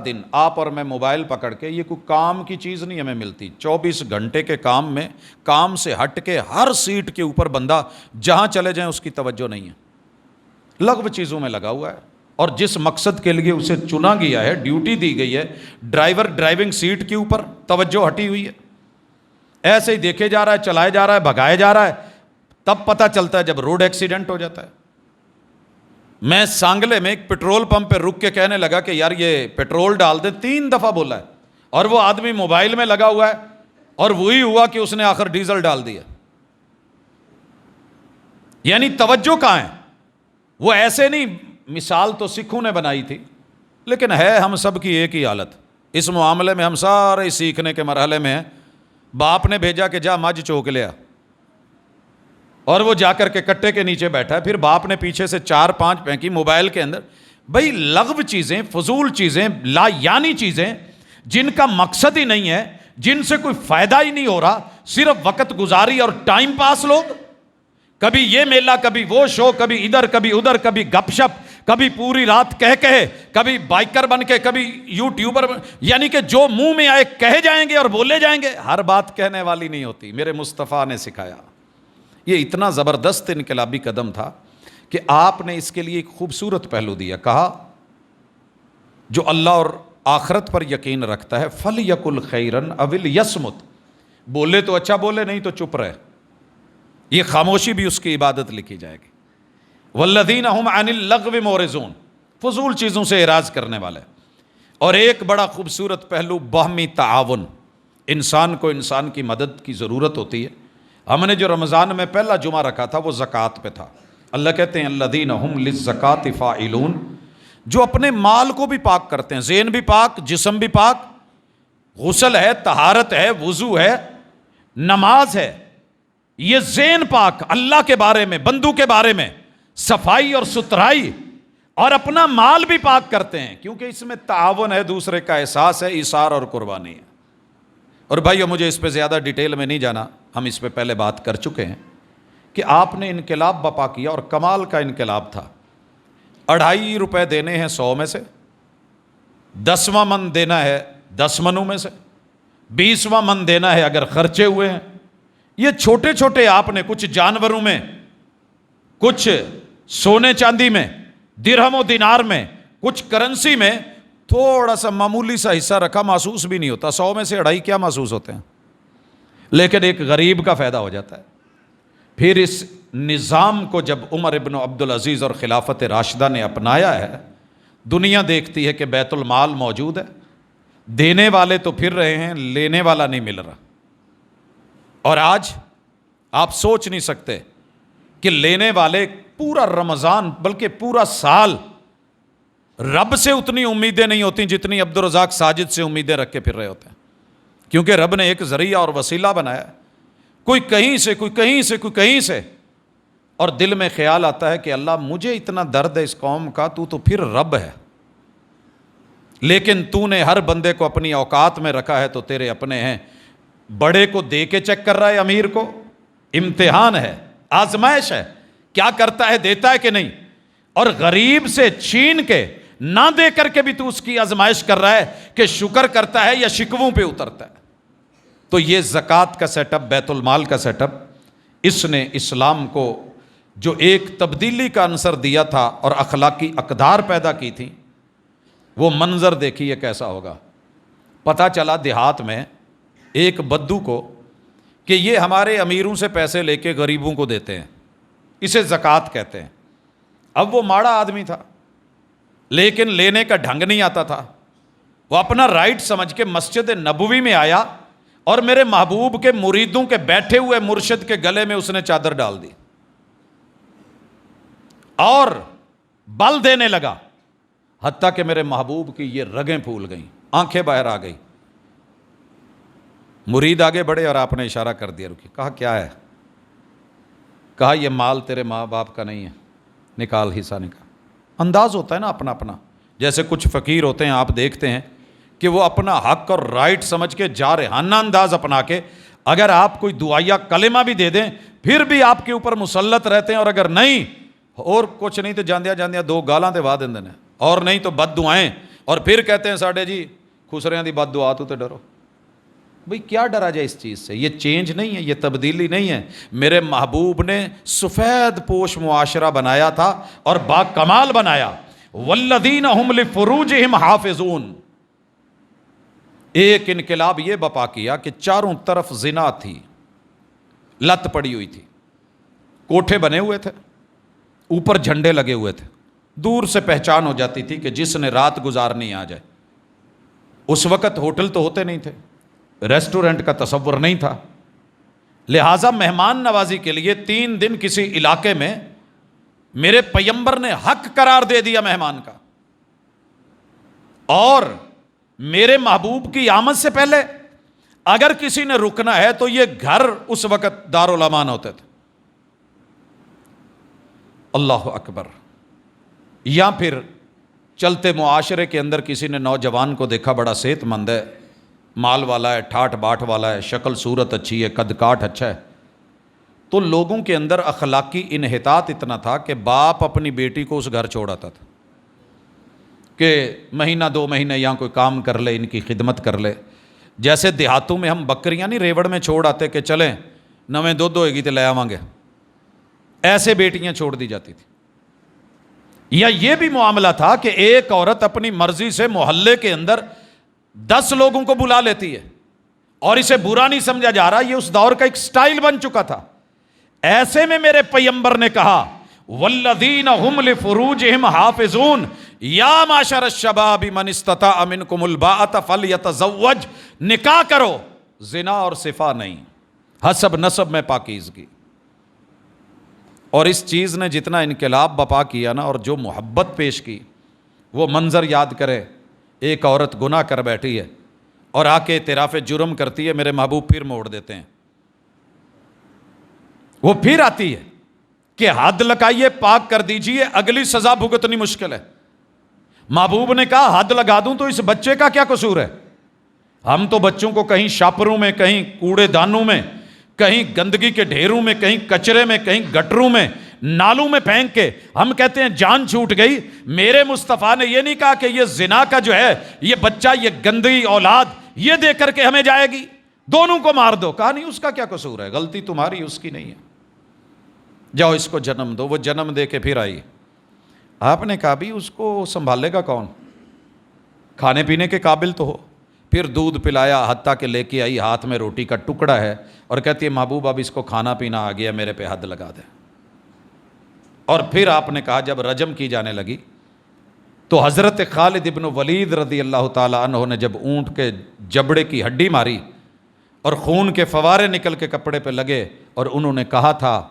دن آپ اور میں موبائل پکڑ کے، یہ کوئی کام کی چیز نہیں ہمیں ملتی، 24 گھنٹے کے کام میں کام سے ہٹ کے ہر سیٹ کے اوپر بندہ جہاں چلے جائیں اس کی توجہ نہیں ہے، لغو چیزوں میں لگا ہوا ہے، اور جس مقصد کے لیے اسے چنا گیا ہے، ڈیوٹی دی گئی ہے، ڈرائیور ڈرائیونگ سیٹ کے اوپر توجہ ہٹی ہوئی ہے، ایسے ہی دیکھے جا رہا ہے، چلائے جا رہا ہے، بھگائے جا رہا ہے، تب پتہ چلتا ہے جب روڈ ایکسیڈنٹ ہو جاتا ہے۔ میں سانگلے میں ایک پیٹرول پمپ پہ رک کے کہنے لگا کہ یار یہ پیٹرول ڈال دیں، 3 دفعہ بولا ہے، اور وہ آدمی موبائل میں لگا ہوا ہے، اور وہی ہوا کہ اس نے آخر ڈیزل ڈال دیا۔ یعنی توجہ کہاں ہے؟ وہ ایسے نہیں، مثال تو سکھوں نے بنائی تھی، لیکن ہے ہم سب کی ایک ہی حالت اس معاملے میں، ہم سارے سیکھنے کے مرحلے میں ہیں۔ باپ نے بھیجا کہ جا مجھ چوک لیا، اور وہ جا کر کے کٹے کے نیچے بیٹھا ہے، پھر باپ نے پیچھے سے 4-5 پھینکی موبائل کے اندر۔ بھائی لغو چیزیں، فضول چیزیں، لا یعنی چیزیں جن کا مقصد ہی نہیں ہے، جن سے کوئی فائدہ ہی نہیں ہو رہا، صرف وقت گزاری اور ٹائم پاس، لوگ کبھی یہ میلہ، کبھی وہ شو، کبھی ادھر کبھی ادھر، کبھی گپ شپ، کبھی پوری رات کہے، کبھی بائکر بن کے، کبھی یوٹیوبر یعنی کہ جو منہ میں آئے کہے جائیں گے اور بولے جائیں گے، ہر بات کہنے والی نہیں ہوتی، میرے مصطفیٰ نے سکھایا۔ یہ اتنا زبردست انقلابی قدم تھا کہ آپ نے اس کے لیے ایک خوبصورت پہلو دیا، کہا جو اللہ اور آخرت پر یقین رکھتا ہے فَلْيَقُلْ خَيْرًا أَوْ لْيَصْمُتْ، بولے تو اچھا بولے، نہیں تو چپ رہے، یہ خاموشی بھی اس کی عبادت لکھی جائے گی۔ وَالَّذِينَ هُمْ عَنِ اللَّغْوِ مُعْرِضُونَ، فضول چیزوں سے اعراض کرنے والے۔ اور ایک بڑا خوبصورت پہلو باہمی تعاون، انسان کو انسان کی مدد کی ضرورت ہوتی ہے۔ ہم نے جو رمضان میں پہلا جمعہ رکھا تھا وہ زکوٰۃ پہ تھا۔ اللہ کہتے ہیں الذین ہم للزکاۃ فاعلون، جو اپنے مال کو بھی پاک کرتے ہیں، ذہن بھی پاک، جسم بھی پاک، غسل ہے، طہارت ہے، وضو ہے، نماز ہے، یہ ذہن پاک، اللہ کے بارے میں، بندوں کے بارے میں صفائی اور ستھرائی، اور اپنا مال بھی پاک کرتے ہیں، کیونکہ اس میں تعاون ہے، دوسرے کا احساس ہے، ایثار اور قربانی ہے۔ اور بھائیو مجھے اس پہ زیادہ ڈیٹیل میں نہیں جانا، ہم اس پہ پہلے بات کر چکے ہیں کہ آپ نے انقلاب بپا کیا، اور کمال کا انقلاب تھا۔ 2.5 روپے دینے ہیں 100 میں سے، 10واں من دینا ہے 10 منوں میں سے، 20واں من دینا ہے اگر خرچے ہوئے ہیں۔ یہ چھوٹے چھوٹے آپ نے کچھ جانوروں میں، کچھ سونے چاندی میں، درہم و دینار میں، کچھ کرنسی میں تھوڑا سا معمولی سا حصہ رکھا، محسوس بھی نہیں ہوتا، 100 میں سے 2.5 کیا محسوس ہوتے ہیں، لیکن ایک غریب کا فائدہ ہو جاتا ہے۔ پھر اس نظام کو جب عمر ابن عبدالعزیز اور خلافت راشدہ نے اپنایا ہے، دنیا دیکھتی ہے کہ بیت المال موجود ہے، دینے والے تو پھر رہے ہیں، لینے والا نہیں مل رہا۔ اور آج آپ سوچ نہیں سکتے کہ لینے والے پورا رمضان بلکہ پورا سال رب سے اتنی امیدیں نہیں ہوتی جتنی عبدالرزاق ساجد سے امیدیں رکھ کے پھر رہے ہوتے ہیں، کیونکہ رب نے ایک ذریعہ اور وسیلہ بنایا، کوئی کہیں سے، کوئی کہیں سے، کوئی کہیں سے، اور دل میں خیال آتا ہے کہ اللہ مجھے اتنا درد ہے اس قوم کا، تو پھر رب ہے، لیکن تو نے ہر بندے کو اپنی اوقات میں رکھا ہے تو تیرے اپنے ہیں۔ بڑے کو دے کے چیک کر رہا ہے، امیر کو، امتحان ہے، آزمائش ہے، کیا کرتا ہے، دیتا ہے کہ نہیں، اور غریب سے چھین کے نہ دے کر کے بھی تو اس کی آزمائش کر رہا ہے کہ شکر کرتا ہے یا شکووں پہ اترتا ہے۔ تو یہ زکوٰۃ کا سیٹ اپ، بیت المال کا سیٹ اپ، اس نے اسلام کو جو ایک تبدیلی کا عنصر دیا تھا اور اخلاقی اقدار پیدا کی تھی، وہ منظر دیکھیے کیسا ہوگا۔ پتہ چلا دیہات میں ایک بدو کو کہ یہ ہمارے امیروں سے پیسے لے کے غریبوں کو دیتے ہیں، اسے زکوٰۃ کہتے ہیں۔ اب وہ ماڑا آدمی تھا لیکن لینے کا ڈھنگ نہیں آتا تھا، وہ اپنا رائٹ سمجھ کے مسجد نبوی میں آیا اور میرے محبوب کے مریدوں کے بیٹھے ہوئے مرشد کے گلے میں اس نے چادر ڈال دی اور بل دینے لگا، حتیٰ کہ میرے محبوب کی یہ رگیں پھول گئیں، آنکھیں باہر آ گئی۔ مرید آگے بڑھے اور آپ نے اشارہ کر دیا، رکی۔ کہا کیا ہے؟ کہا یہ مال تیرے ماں باپ کا نہیں ہے، نکال، حصہ نکال۔ انداز ہوتا ہے نا اپنا اپنا، جیسے کچھ فقیر ہوتے ہیں، آپ دیکھتے ہیں کہ وہ اپنا حق اور رائٹ سمجھ کے جارحانہ انداز اپنا کے اگر آپ کوئی دعائیہ کلمہ بھی دے دیں پھر بھی آپ کے اوپر مسلط رہتے ہیں، اور اگر نہیں اور کچھ نہیں تو جاندیا جاندیا دو گالاں تے وا دیندے نے، اور نہیں تو بد دعائیں، اور پھر کہتے ہیں ساڈے جی خسریاں دی بد دعا تو تے ڈرو۔ بھئی کیا ڈرا جائے اس چیز سے؟ یہ چینج نہیں ہے، یہ تبدیلی نہیں ہے۔ میرے محبوب نے سفید پوش معاشرہ بنایا تھا اور با کمال بنایا۔ والذین ہم لفروجہم حافظون، ایک انقلاب یہ بپا کیا کہ چاروں طرف زنا تھی، لت پڑی ہوئی تھی، کوٹھے بنے ہوئے تھے، اوپر جھنڈے لگے ہوئے تھے، دور سے پہچان ہو جاتی تھی کہ جس نے رات گزارنی آ جائے۔ اس وقت ہوٹل تو ہوتے نہیں تھے، ریسٹورنٹ کا تصور نہیں تھا، لہٰذا مہمان نوازی کے لیے 3 دن کسی علاقے میں میرے پیمبر نے حق قرار دے دیا مہمان کا، اور میرے محبوب کی آمد سے پہلے اگر کسی نے رکنا ہے تو یہ گھر اس وقت دارالامان ہوتے تھے۔ اللہ اکبر۔ یا پھر چلتے معاشرے کے اندر کسی نے نوجوان کو دیکھا، بڑا صحت مند ہے، مال والا ہے، ٹھاٹ باٹ والا ہے، شکل صورت اچھی ہے، قد کاٹ اچھا ہے، تو لوگوں کے اندر اخلاقی انحطاط اتنا تھا کہ باپ اپنی بیٹی کو اس گھر چھوڑ آتا تھا کہ مہینہ 2 مہینے یہاں کوئی کام کر لے، ان کی خدمت کر لے۔ جیسے دیہاتوں میں ہم بکریاں نہیں ریوڑ میں چھوڑ آتے کہ چلیں نویں دودھ ہوئے گی تو لے آواں گے، ایسے بیٹیاں چھوڑ دی جاتی تھی۔ یا یہ بھی معاملہ تھا کہ ایک عورت اپنی مرضی سے محلے کے اندر 10 لوگوں کو بلا لیتی ہے اور اسے برا نہیں سمجھا جا رہا، یہ اس دور کا ایک سٹائل بن چکا تھا۔ ایسے میں میرے پیمبر نے کہا والذین هم لفروجہم حافظون یا معشر الشباب من استطاع منکم الباءۃ فلیتزوج، نکاح کرو، زنا اور صفا نہیں، حسب نسب میں پاکیزگی۔ اور اس چیز نے جتنا انقلاب بپا کیا نا، اور جو محبت پیش کی، وہ منظر یاد کرے، ایک عورت گناہ کر بیٹھی ہے اور آ کے اعتراف جرم کرتی ہے، میرے محبوب پھر موڑ دیتے ہیں، وہ پھر آتی ہے کہ حد لگائیے، پاک کر دیجئے، اگلی سزا بھگتنی مشکل ہے۔ محبوب نے کہا حد لگا دوں تو اس بچے کا کیا قصور ہے؟ ہم تو بچوں کو کہیں شاپروں میں، کہیں کوڑے دانوں میں، کہیں گندگی کے ڈھیروں میں، کہیں کچرے میں، کہیں گٹروں میں، نالوں میں پھینک کے ہم کہتے ہیں جان چھوٹ گئی۔ میرے مصطفیٰ نے یہ نہیں کہا کہ یہ زنا کا جو ہے یہ بچہ، یہ گندی اولاد یہ دے کر کے ہمیں جائے گی، دونوں کو مار دو۔ کہا نہیں، اس کا کیا قصور ہے، غلطی تمہاری، اس کی نہیں ہے، جاؤ اس کو جنم دو۔ وہ جنم دے کے پھر آئی۔ آپ نے کہا بھی اس کو سنبھالے گا کون؟ کھانے پینے کے قابل تو ہو۔ پھر دودھ پلایا، حتیٰ کہ لے کے آئی، ہاتھ میں روٹی کا ٹکڑا ہے اور کہتی ہے محبوب اب اس کو کھانا پینا آ گیا، میرے پہ حد لگا دے۔ اور پھر آپ نے کہا جب رجم کی جانے لگی تو حضرت خالد ابن ولید رضی اللہ تعالیٰ عنہ نے جب اونٹ کے جبڑے کی ہڈی ماری اور خون کے فوارے نکل کے کپڑے پہ لگے، اور انہوں نے کہا تھا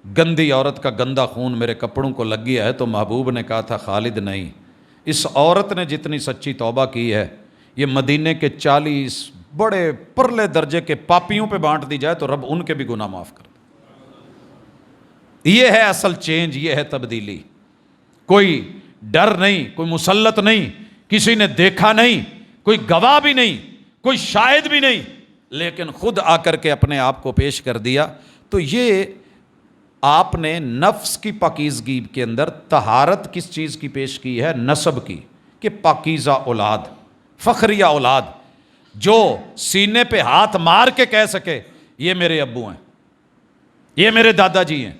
گندی عورت کا گندا خون میرے کپڑوں کو لگ گیا ہے، تو محبوب نے کہا تھا خالد نہیں، اس عورت نے جتنی سچی توبہ کی ہے یہ مدینے کے 40 بڑے پرلے درجے کے پاپیوں پہ بانٹ دی جائے تو رب ان کے بھی گناہ معاف کر دے۔ یہ ہے اصل چینج، یہ ہے تبدیلی۔ کوئی ڈر نہیں، کوئی مسلط نہیں، کسی نے دیکھا نہیں، کوئی گواہ بھی نہیں، کوئی شاہد بھی نہیں، لیکن خود آ کر کے اپنے آپ کو پیش کر دیا۔ تو یہ آپ نے نفس کی پاکیزگی کے اندر طہارت کس چیز کی پیش کی ہے؟ نسب کی، کہ پاکیزہ اولاد، فخریہ اولاد، جو سینے پہ ہاتھ مار کے کہہ سکے یہ میرے ابو ہیں، یہ میرے دادا جی ہیں،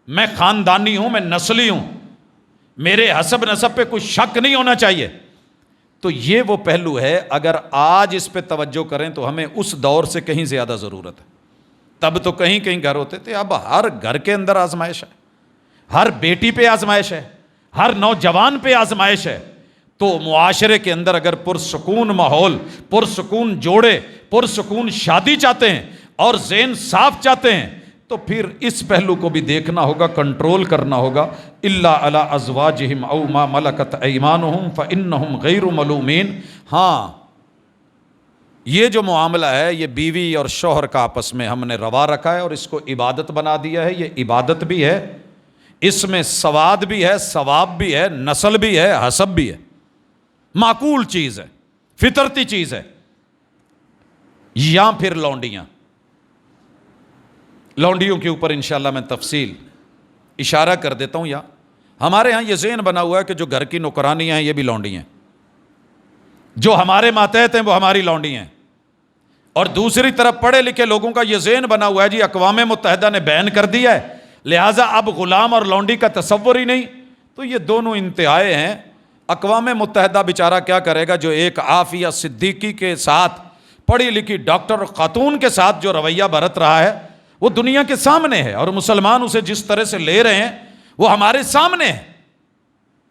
میں خاندانی ہوں، میں نسلی ہوں، میرے حسب نسب پہ کوئی شک نہیں ہونا چاہیے. تو یہ وہ پہلو ہے، اگر آج اس پہ توجہ کریں تو ہمیں اس دور سے کہیں زیادہ ضرورت ہے. تب تو کہیں کہیں گھر ہوتے تھے، اب ہر گھر کے اندر آزمائش ہے، ہر بیٹی پہ آزمائش ہے، ہر نوجوان پہ آزمائش ہے. تو معاشرے کے اندر اگر پرسکون ماحول، پرسکون جوڑے، پرسکون شادی چاہتے ہیں اور ذہن صاف چاہتے ہیں تو پھر اس پہلو کو بھی دیکھنا ہوگا، کنٹرول کرنا ہوگا. الا علی ازواجہم او ما ملکت ایمانہم فانہم غیر ملومین. ہاں یہ جو معاملہ ہے یہ بیوی اور شوہر کا آپس میں ہم نے روا رکھا ہے اور اس کو عبادت بنا دیا ہے. یہ عبادت بھی ہے، اس میں سواد بھی ہے، ثواب بھی ہے، نسل بھی ہے، حسب بھی ہے، معقول چیز ہے، فطرتی چیز ہے. یا پھر لونڈیوں کے اوپر انشاءاللہ میں تفصیل اشارہ کر دیتا ہوں. یا ہمارے ہاں یہ ذہن بنا ہوا ہے کہ جو گھر کی نوکرانیاں ہیں یہ بھی لونڈی ہیں، جو ہمارے ماتحت ہیں وہ ہماری لونڈی ہیں. اور دوسری طرف پڑھے لکھے لوگوں کا یہ ذہن بنا ہوا ہے جی اقوام متحدہ نے بین کر دیا ہے، لہٰذا اب غلام اور لونڈی کا تصور ہی نہیں. تو یہ دونوں انتہائے ہیں. اقوام متحدہ بیچارہ کیا کرے گا جو ایک عافیہ صدیقی کے ساتھ، پڑھی لکھی ڈاکٹر خاتون کے ساتھ جو رویہ برت رہا ہے وہ دنیا کے سامنے ہے، اور مسلمان اسے جس طرح سے لے رہے ہیں وہ ہمارے سامنے ہے.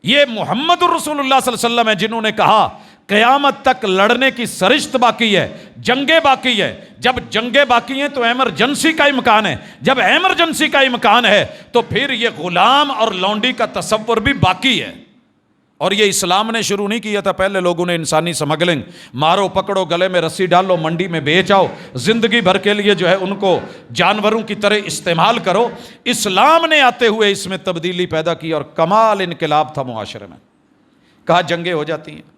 یہ محمد الرسول اللہ صلی اللہ علیہ وسلم ہے جنہوں نے کہا قیامت تک لڑنے کی سرشت باقی ہے، جنگیں باقی ہے. جب جنگیں باقی ہیں تو ایمرجنسی کا امکان ہے، جب ایمرجنسی کا امکان ہے تو پھر یہ غلام اور لونڈی کا تصور بھی باقی ہے. اور یہ اسلام نے شروع نہیں کیا تھا، پہلے لوگوں نے انسانی اسمگلنگ، مارو پکڑو، گلے میں رسی ڈالو، منڈی میں بیچ آؤ، زندگی بھر کے لیے جو ہے ان کو جانوروں کی طرح استعمال کرو. اسلام نے آتے ہوئے اس میں تبدیلی پیدا کی اور کمال انقلاب تھا معاشرے میں. کہا جنگیں ہو جاتی ہیں،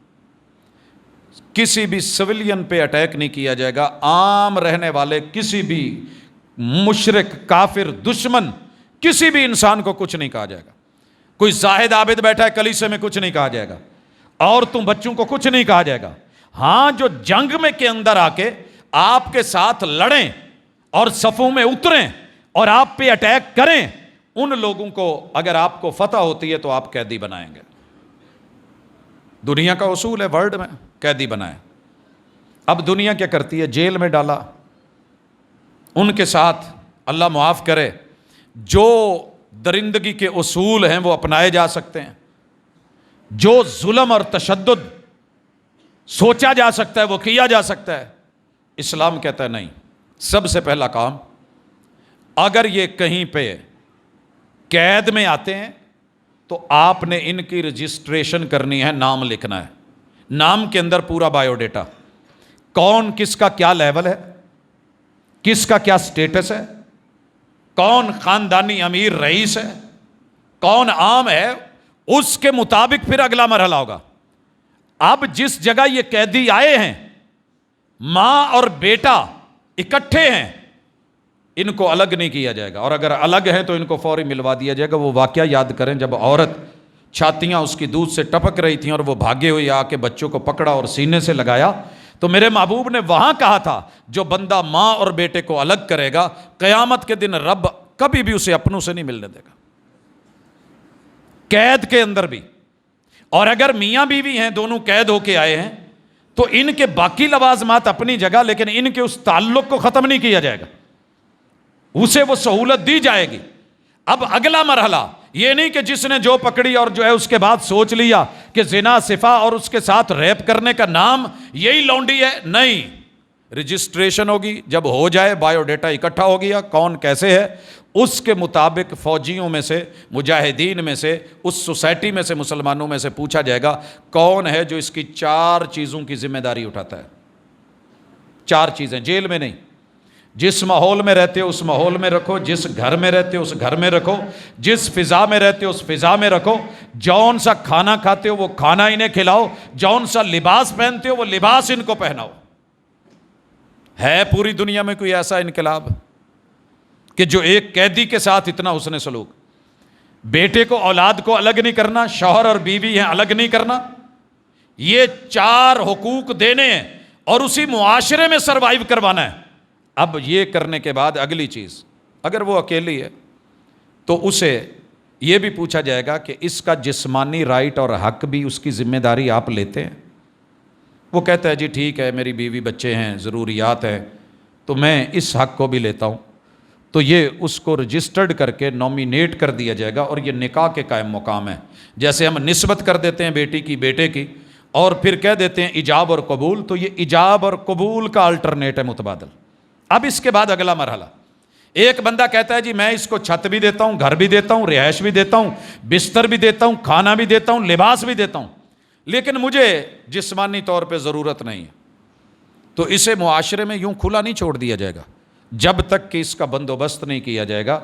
کسی بھی سویلین پہ اٹیک نہیں کیا جائے گا، عام رہنے والے کسی بھی مشرک، کافر، دشمن کسی بھی انسان کو کچھ نہیں کہا جائے گا. کوئی زاہد عابد بیٹھا ہے کلیسے میں کچھ نہیں کہا جائے گا، عورتوں بچوں کو کچھ نہیں کہا جائے گا. ہاں جو جنگ میں کے اندر آ کے آپ کے ساتھ لڑیں اور صفوں میں اتریں اور آپ پہ اٹیک کریں، ان لوگوں کو اگر آپ کو فتح ہوتی ہے تو آپ قیدی بنائیں گے. دنیا کا اصول ہے، ورلڈ میں قیدی بنائیں. اب دنیا کیا کرتی ہے؟ جیل میں ڈالا. ان کے ساتھ اللہ معاف کرے جو درندگی کے اصول ہیں وہ اپنائے جا سکتے ہیں، جو ظلم اور تشدد سوچا جا سکتا ہے وہ کیا جا سکتا ہے. اسلام کہتا ہے نہیں. سب سے پہلا کام، اگر یہ کہیں پہ قید میں آتے ہیں تو آپ نے ان کی رجسٹریشن کرنی ہے، نام لکھنا ہے. نام کے اندر پورا بایو ڈیٹا، کون کس کا کیا لیول ہے، کس کا کیا سٹیٹس ہے، کون خاندانی امیر رئیس ہے، کون عام ہے، اس کے مطابق پھر اگلا مرحلہ ہوگا. اب جس جگہ یہ قیدی آئے ہیں، ماں اور بیٹا اکٹھے ہیں، ان کو الگ نہیں کیا جائے گا، اور اگر الگ ہیں تو ان کو فوری ملوا دیا جائے گا. وہ واقعہ یاد کریں جب عورت چھاتیاں اس کی دودھ سے ٹپک رہی تھیں اور وہ بھاگے ہوئے آ کے بچوں کو پکڑا اور سینے سے لگایا، تو میرے محبوب نے وہاں کہا تھا جو بندہ ماں اور بیٹے کو الگ کرے گا قیامت کے دن رب کبھی بھی اسے اپنوں سے نہیں ملنے دے گا، قید کے اندر بھی. اور اگر میاں بیوی ہیں دونوں قید ہو کے آئے ہیں تو ان کے باقی لوازمات اپنی جگہ، لیکن ان کے اس تعلق کو ختم نہیں کیا جائے گا، اسے وہ سہولت دی جائے گی. اب اگلا مرحلہ یہ نہیں کہ جس نے جو پکڑی اور جو ہے اس کے بعد سوچ لیا کہ زنا، صفا اور اس کے ساتھ ریپ کرنے کا نام یہی لونڈی ہے. نہیں، رجسٹریشن ہوگی، جب ہو جائے بایو ڈیٹا اکٹھا ہو گیا کون کیسے ہے، اس کے مطابق فوجیوں میں سے، مجاہدین میں سے، اس سوسائٹی میں سے، مسلمانوں میں سے پوچھا جائے گا کون ہے جو اس کی 4 چیزوں کی ذمہ داری اٹھاتا ہے. 4 چیزیں، جیل میں نہیں، جس ماحول میں رہتے ہو اس ماحول میں رکھو، جس گھر میں رہتے ہو اس گھر میں رکھو، جس فضا میں رہتے ہو اس فضا میں رکھو، جون سا کھانا کھاتے ہو وہ کھانا انہیں کھلاؤ، جون سا لباس پہنتے ہو وہ لباس ان کو پہناؤ. ہے پوری دنیا میں کوئی ایسا انقلاب کہ جو ایک قیدی کے ساتھ اتنا حسن سلوک؟ بیٹے کو، اولاد کو الگ نہیں کرنا، شوہر اور بیوی ہیں الگ نہیں کرنا، یہ 4 حقوق دینے ہیں اور اسی معاشرے میں سروائیو کروانا ہے. اب یہ کرنے کے بعد اگلی چیز، اگر وہ اکیلی ہے تو اسے یہ بھی پوچھا جائے گا کہ اس کا جسمانی رائٹ اور حق بھی اس کی ذمہ داری آپ لیتے ہیں؟ وہ کہتا ہے جی ٹھیک ہے، میری بیوی بچے ہیں، ضروریات ہیں، تو میں اس حق کو بھی لیتا ہوں. تو یہ اس کو رجسٹرڈ کر کے نومینیٹ کر دیا جائے گا، اور یہ نکاح کے قائم مقام ہے. جیسے ہم نسبت کر دیتے ہیں بیٹی کی بیٹے کی، اور پھر کہہ دیتے ہیں ایجاب اور قبول، تو یہ ایجاب اور قبول کا الٹرنیٹ ہے متبادل. اب اس کے بعد اگلا مرحلہ، ایک بندہ کہتا ہے جی میں اس کو چھت بھی دیتا ہوں، گھر بھی دیتا ہوں، رہائش بھی دیتا ہوں، بستر بھی دیتا ہوں، کھانا بھی دیتا ہوں، لباس بھی دیتا ہوں، لیکن مجھے جسمانی طور پہ ضرورت نہیں ہے. تو اسے معاشرے میں یوں کھلا نہیں چھوڑ دیا جائے گا جب تک کہ اس کا بندوبست نہیں کیا جائے گا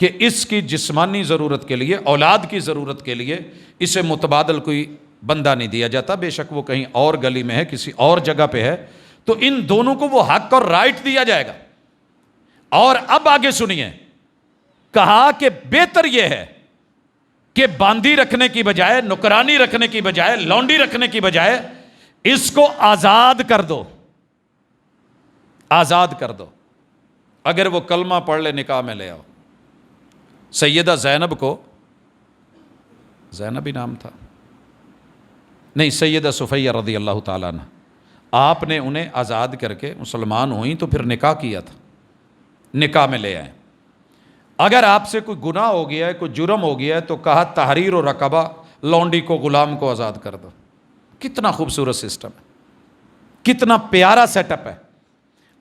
کہ اس کی جسمانی ضرورت کے لیے، اولاد کی ضرورت کے لیے اسے متبادل کوئی بندہ نہیں دیا جاتا. بے شک وہ کہیں اور گلی میں ہے، کسی اور جگہ پہ ہے، تو ان دونوں کو وہ حق اور رائٹ دیا جائے گا. اور اب آگے سنیے، کہا کہ بہتر یہ ہے کہ باندی رکھنے کی بجائے، نوکرانی رکھنے کی بجائے، لونڈی رکھنے کی بجائے اس کو آزاد کر دو، آزاد کر دو. اگر وہ کلمہ پڑھ لے نکاح میں لے آؤ. سیدہ زینب کو، زینب ہی نام تھا، نہیں سیدہ صفیہ رضی اللہ تعالیٰ عنہ، آپ نے انہیں آزاد کر کے مسلمان ہوئیں تو پھر نکاح کیا تھا، نکاح میں لے آئے. اگر آپ سے کوئی گناہ ہو گیا ہے، کوئی جرم ہو گیا ہے، تو کہا تحریر و رقبہ، لونڈی کو، غلام کو آزاد کر دو. کتنا خوبصورت سسٹم ہے، کتنا پیارا سیٹ اپ ہے.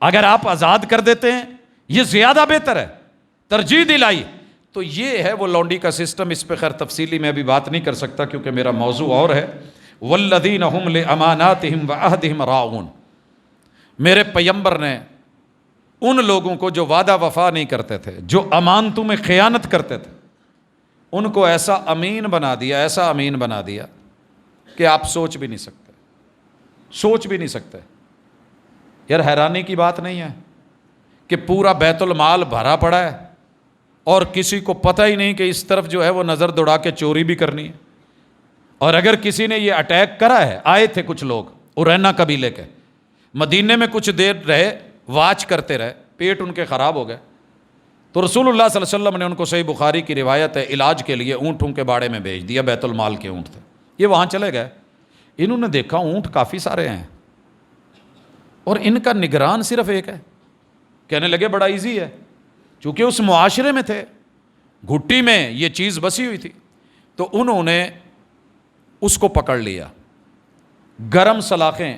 اگر آپ آزاد کر دیتے ہیں یہ زیادہ بہتر ہے، ترجیح دلائی. تو یہ ہے وہ لونڈی کا سسٹم. اس پہ خیر تفصیلی میں ابھی بات نہیں کر سکتا کیونکہ میرا موضوع اور ہے. والذین هم لاماناتهم وعہدہم راعون، میرے پیغمبر نے ان لوگوں کو جو وعدہ وفا نہیں کرتے تھے، جو امانتوں میں خیانت کرتے تھے، ان کو ایسا امین بنا دیا، ایسا امین بنا دیا کہ آپ سوچ بھی نہیں سکتے، سوچ بھی نہیں سکتے. یار حیرانی کی بات نہیں ہے کہ پورا بیت المال بھرا پڑا ہے اور کسی کو پتہ ہی نہیں کہ اس طرف جو ہے وہ نظر دوڑا کے چوری بھی کرنی ہے. اور اگر کسی نے یہ اٹیک کرا ہے، آئے تھے کچھ لوگ ارینا قبیلے کے، مدینے میں کچھ دیر رہے، واچ کرتے رہے، پیٹ ان کے خراب ہو گئے، تو رسول اللہ صلی اللہ علیہ وسلم نے ان کو، صحیح بخاری کی روایت ہے، علاج کے لیے اونٹوں کے باڑے میں بھیج دیا. بیت المال کے اونٹ تھے، یہ وہاں چلے گئے. انہوں نے دیکھا اونٹ کافی سارے ہیں اور ان کا نگران صرف ایک ہے. کہنے لگے بڑا ایزی ہے، چونکہ اس معاشرے میں تھے، گھٹی میں یہ چیز بسی ہوئی تھی. تو انہوں نے اس کو پکڑ لیا. گرم سلاخیں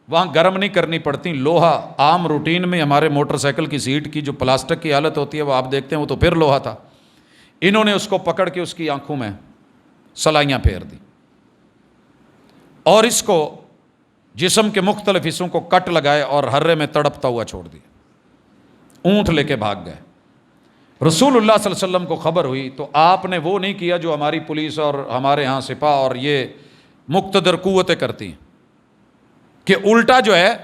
وہاں گرم نہیں کرنی پڑتی، لوہا عام روٹین میں ہمارے موٹر سائیکل کی سیٹ کی جو پلاسٹک کی حالت ہوتی ہے وہ آپ دیکھتے ہیں، وہ تو پھر لوہا تھا. انہوں نے اس کو پکڑ کے اس کی آنکھوں میں سلائیاں پھیر دی اور اس کو جسم کے مختلف حصوں کو کٹ لگائے اور ہرے میں تڑپتا ہوا چھوڑ دیا. اونٹ لے کے بھاگ گئے. رسول اللہ صلی اللہ علیہ وسلم کو خبر ہوئی تو آپ نے وہ نہیں کیا جو ہماری پولیس اور ہمارے ہاں سپاہ اور یہ مقتدر قوتیں کرتی ہیں، کہ الٹا جو ہے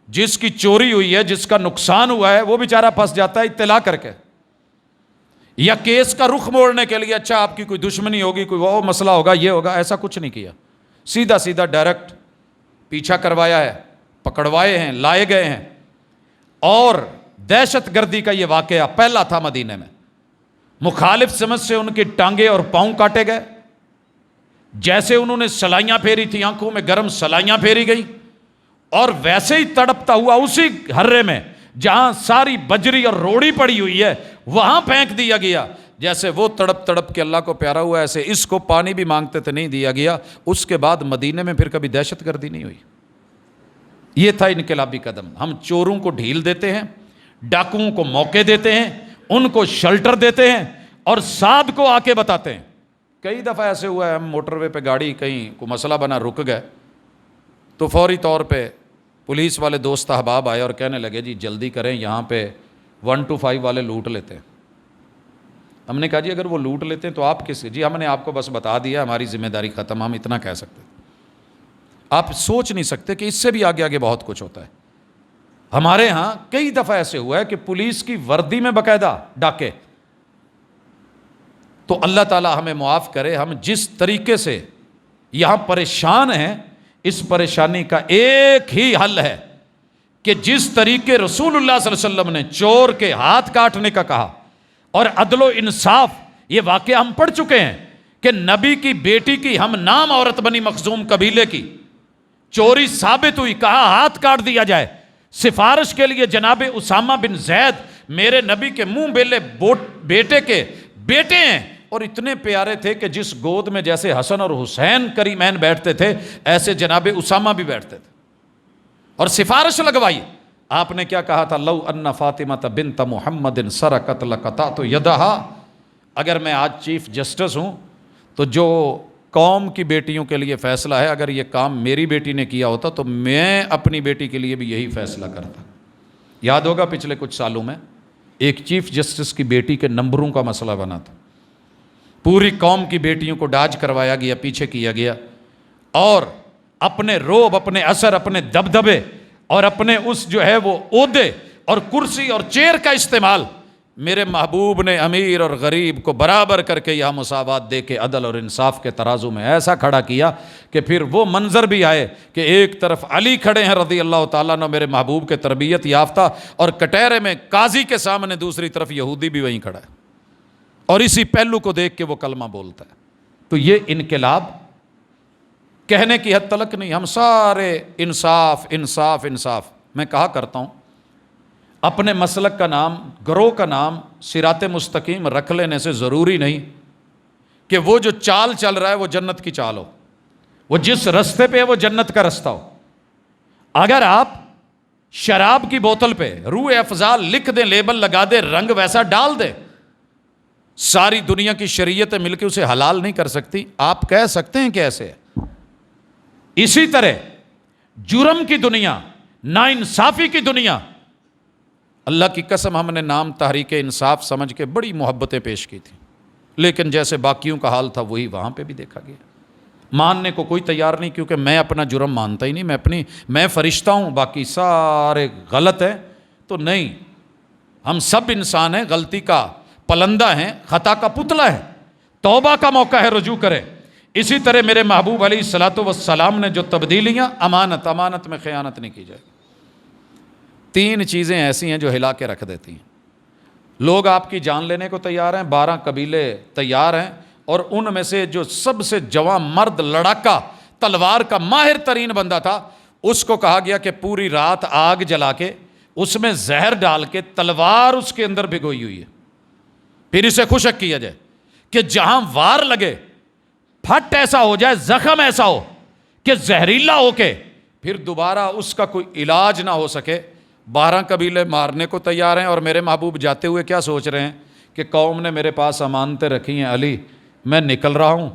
جس کی چوری ہوئی ہے، جس کا نقصان ہوا ہے، وہ بیچارہ پھنس جاتا ہے اطلاع کر کے، یا کیس کا رخ موڑنے کے لیے اچھا آپ کی کوئی دشمنی ہوگی، کوئی وہ مسئلہ ہوگا، یہ ہوگا. ایسا کچھ نہیں کیا، سیدھا سیدھا ڈائریکٹ پیچھا کروایا ہے، پکڑوائے ہیں، لائے گئے ہیں. اور دہشت گردی کا یہ واقعہ پہلا تھا مدینے میں. مخالف سمجھ سے ان کی ٹانگیں اور پاؤں کاٹے گئے، جیسے انہوں نے سلائیاں پھیری تھی، آنکھوں میں گرم سلائیاں پھیری گئی، اور ویسے ہی تڑپتا ہوا اسی ہرے میں جہاں ساری بجری اور روڑی پڑی ہوئی ہے وہاں پھینک دیا گیا. جیسے وہ تڑپ تڑپ کے اللہ کو پیارا ہوا، ایسے اس کو پانی بھی مانگتے تھے، نہیں دیا گیا. اس کے بعد مدینے میں پھر کبھی دہشت گردی نہیں ہوئی. یہ تھا انقلابی قدم. ہم چوروں کو ڈھیل دیتے ہیں، ڈاکوؤں کو موقع دیتے ہیں، ان کو شیلٹر دیتے ہیں اور ساتھ کو آ کے بتاتے ہیں. کئی دفعہ ایسے ہوا ہے، ہم موٹر وے پہ گاڑی کہیں کوئی مسئلہ بنا رک گئے تو فوری طور پہ پولیس والے دوست احباب آئے اور کہنے لگے جی جلدی کریں، یہاں پہ 1 to 5 والے لوٹ لیتے ہیں. ہم نے کہا جی اگر وہ لوٹ لیتے ہیں تو آپ کس، جی ہم نے آپ کو بس بتا دیا، ہماری ذمہ داری ختم، ہم اتنا کہہ سکتے. آپ سوچ نہیں سکتے کہ اس سے بھی آگے آگے بہت کچھ ہوتا ہے. ہمارے ہاں کئی دفعہ ایسے ہوا ہے کہ پولیس کی وردی میں باقاعدہ ڈاکے. تو اللہ تعالیٰ ہمیں معاف کرے. ہم جس طریقے سے یہاں پریشان ہیں، اس پریشانی کا ایک ہی حل ہے کہ جس طریقے رسول اللہ صلی اللہ علیہ وسلم نے چور کے ہاتھ کاٹنے کا کہا، اور عدل و انصاف، یہ واقعہ ہم پڑھ چکے ہیں کہ نبی کی بیٹی کی ہم نام عورت بنی مخزوم قبیلے کی چوری ثابت ہوئی، کہا ہاتھ کاٹ دیا جائے، سفارش کے لیے جناب اسامہ بن زید میرے نبی کے منہ بیلے بیٹے کے بیٹے ہیں، اور اتنے پیارے تھے کہ جس گود میں جیسے حسن اور حسین کریمین بیٹھتے تھے ایسے جناب اسامہ بھی بیٹھتے تھے، اور سفارش لگوائی۔ آپ نے کیا کہا تھا؟ لو ان فاطمہ بنت محمد سرقت لقطعت یدہا، اگر میں آج چیف جسٹس ہوں تو جو قوم کی بیٹیوں کے لیے فیصلہ ہے، اگر یہ کام میری بیٹی نے کیا ہوتا تو میں اپنی بیٹی کے لیے بھی یہی فیصلہ کرتا۔ یاد ہوگا پچھلے کچھ سالوں میں ایک چیف جسٹس کی بیٹی کے نمبروں کا مسئلہ بنا تھا، پوری قوم کی بیٹیوں کو ڈاج کروایا گیا، پیچھے کیا گیا، اور اپنے روب، اپنے اثر، اپنے دبدبے اور اپنے اس جو ہے وہ عہدے اور کرسی اور چیئر کا استعمال میرے محبوب نے امیر اور غریب کو برابر کر کے یہاں مساوات دے کے عدل اور انصاف کے ترازو میں ایسا کھڑا کیا کہ پھر وہ منظر بھی آئے کہ ایک طرف علی کھڑے ہیں رضی اللہ تعالیٰ عنہ میرے محبوب کے تربیت یافتہ، اور کٹہرے میں قاضی کے سامنے دوسری طرف یہودی بھی وہیں کھڑا ہے، اور اسی پہلو کو دیکھ کے وہ کلمہ بولتا ہے۔ تو یہ انقلاب کہنے کی حد تلک نہیں، ہم سارے انصاف انصاف انصاف۔ میں کہا کرتا ہوں اپنے مسلک کا نام، گروہ کا نام صراط مستقیم رکھ لینے سے ضروری نہیں کہ وہ جو چال چل رہا ہے وہ جنت کی چال ہو، وہ جس رستے پہ ہے وہ جنت کا رستہ ہو۔ اگر آپ شراب کی بوتل پہ روح افضال لکھ دیں، لیبل لگا دیں، رنگ ویسا ڈال دیں، ساری دنیا کی شریعتیں مل کے اسے حلال نہیں کر سکتی، آپ کہہ سکتے ہیں کہ ایسے ہے۔ اسی طرح جرم کی دنیا، ناانصافی کی دنیا، اللہ کی قسم ہم نے نام تحریک انصاف سمجھ کے بڑی محبتیں پیش کی تھیں، لیکن جیسے باقیوں کا حال تھا وہی وہاں پہ بھی دیکھا گیا۔ ماننے کو کوئی تیار نہیں، کیونکہ میں اپنا جرم مانتا ہی نہیں، میں فرشتہ ہوں، باقی سارے غلط ہیں۔ تو نہیں، ہم سب انسان ہیں، غلطی کا پلندہ ہیں، خطا کا پتلا ہے، توبہ کا موقع ہے، رجوع کرے۔ اسی طرح میرے محبوب علیہ الصلوۃ والسلام نے جو تبدیلیاں، امانت میں خیانت نہیں کی جائے۔ 3 چیزیں ایسی ہیں جو ہلا کے رکھ دیتی ہیں۔ لوگ آپ کی جان لینے کو تیار ہیں، 12 قبیلے تیار ہیں، اور ان میں سے جو سب سے جوان مرد، لڑاکا، تلوار کا ماہر ترین بندہ تھا، اس کو کہا گیا کہ پوری رات آگ جلا کے اس میں زہر ڈال کے تلوار اس کے اندر بھگوئی ہوئی ہے، پھر اسے خشک کیا جائے کہ جہاں وار لگے، پھٹ ایسا ہو جائے، زخم ایسا ہو کہ زہریلا ہو کے پھر دوبارہ اس کا کوئی علاج نہ ہو سکے۔ 12 قبیلے مارنے کو تیار ہیں، اور میرے محبوب جاتے ہوئے کیا سوچ رہے ہیں کہ قوم نے میرے پاس امانتیں رکھی ہیں، علی میں نکل رہا ہوں،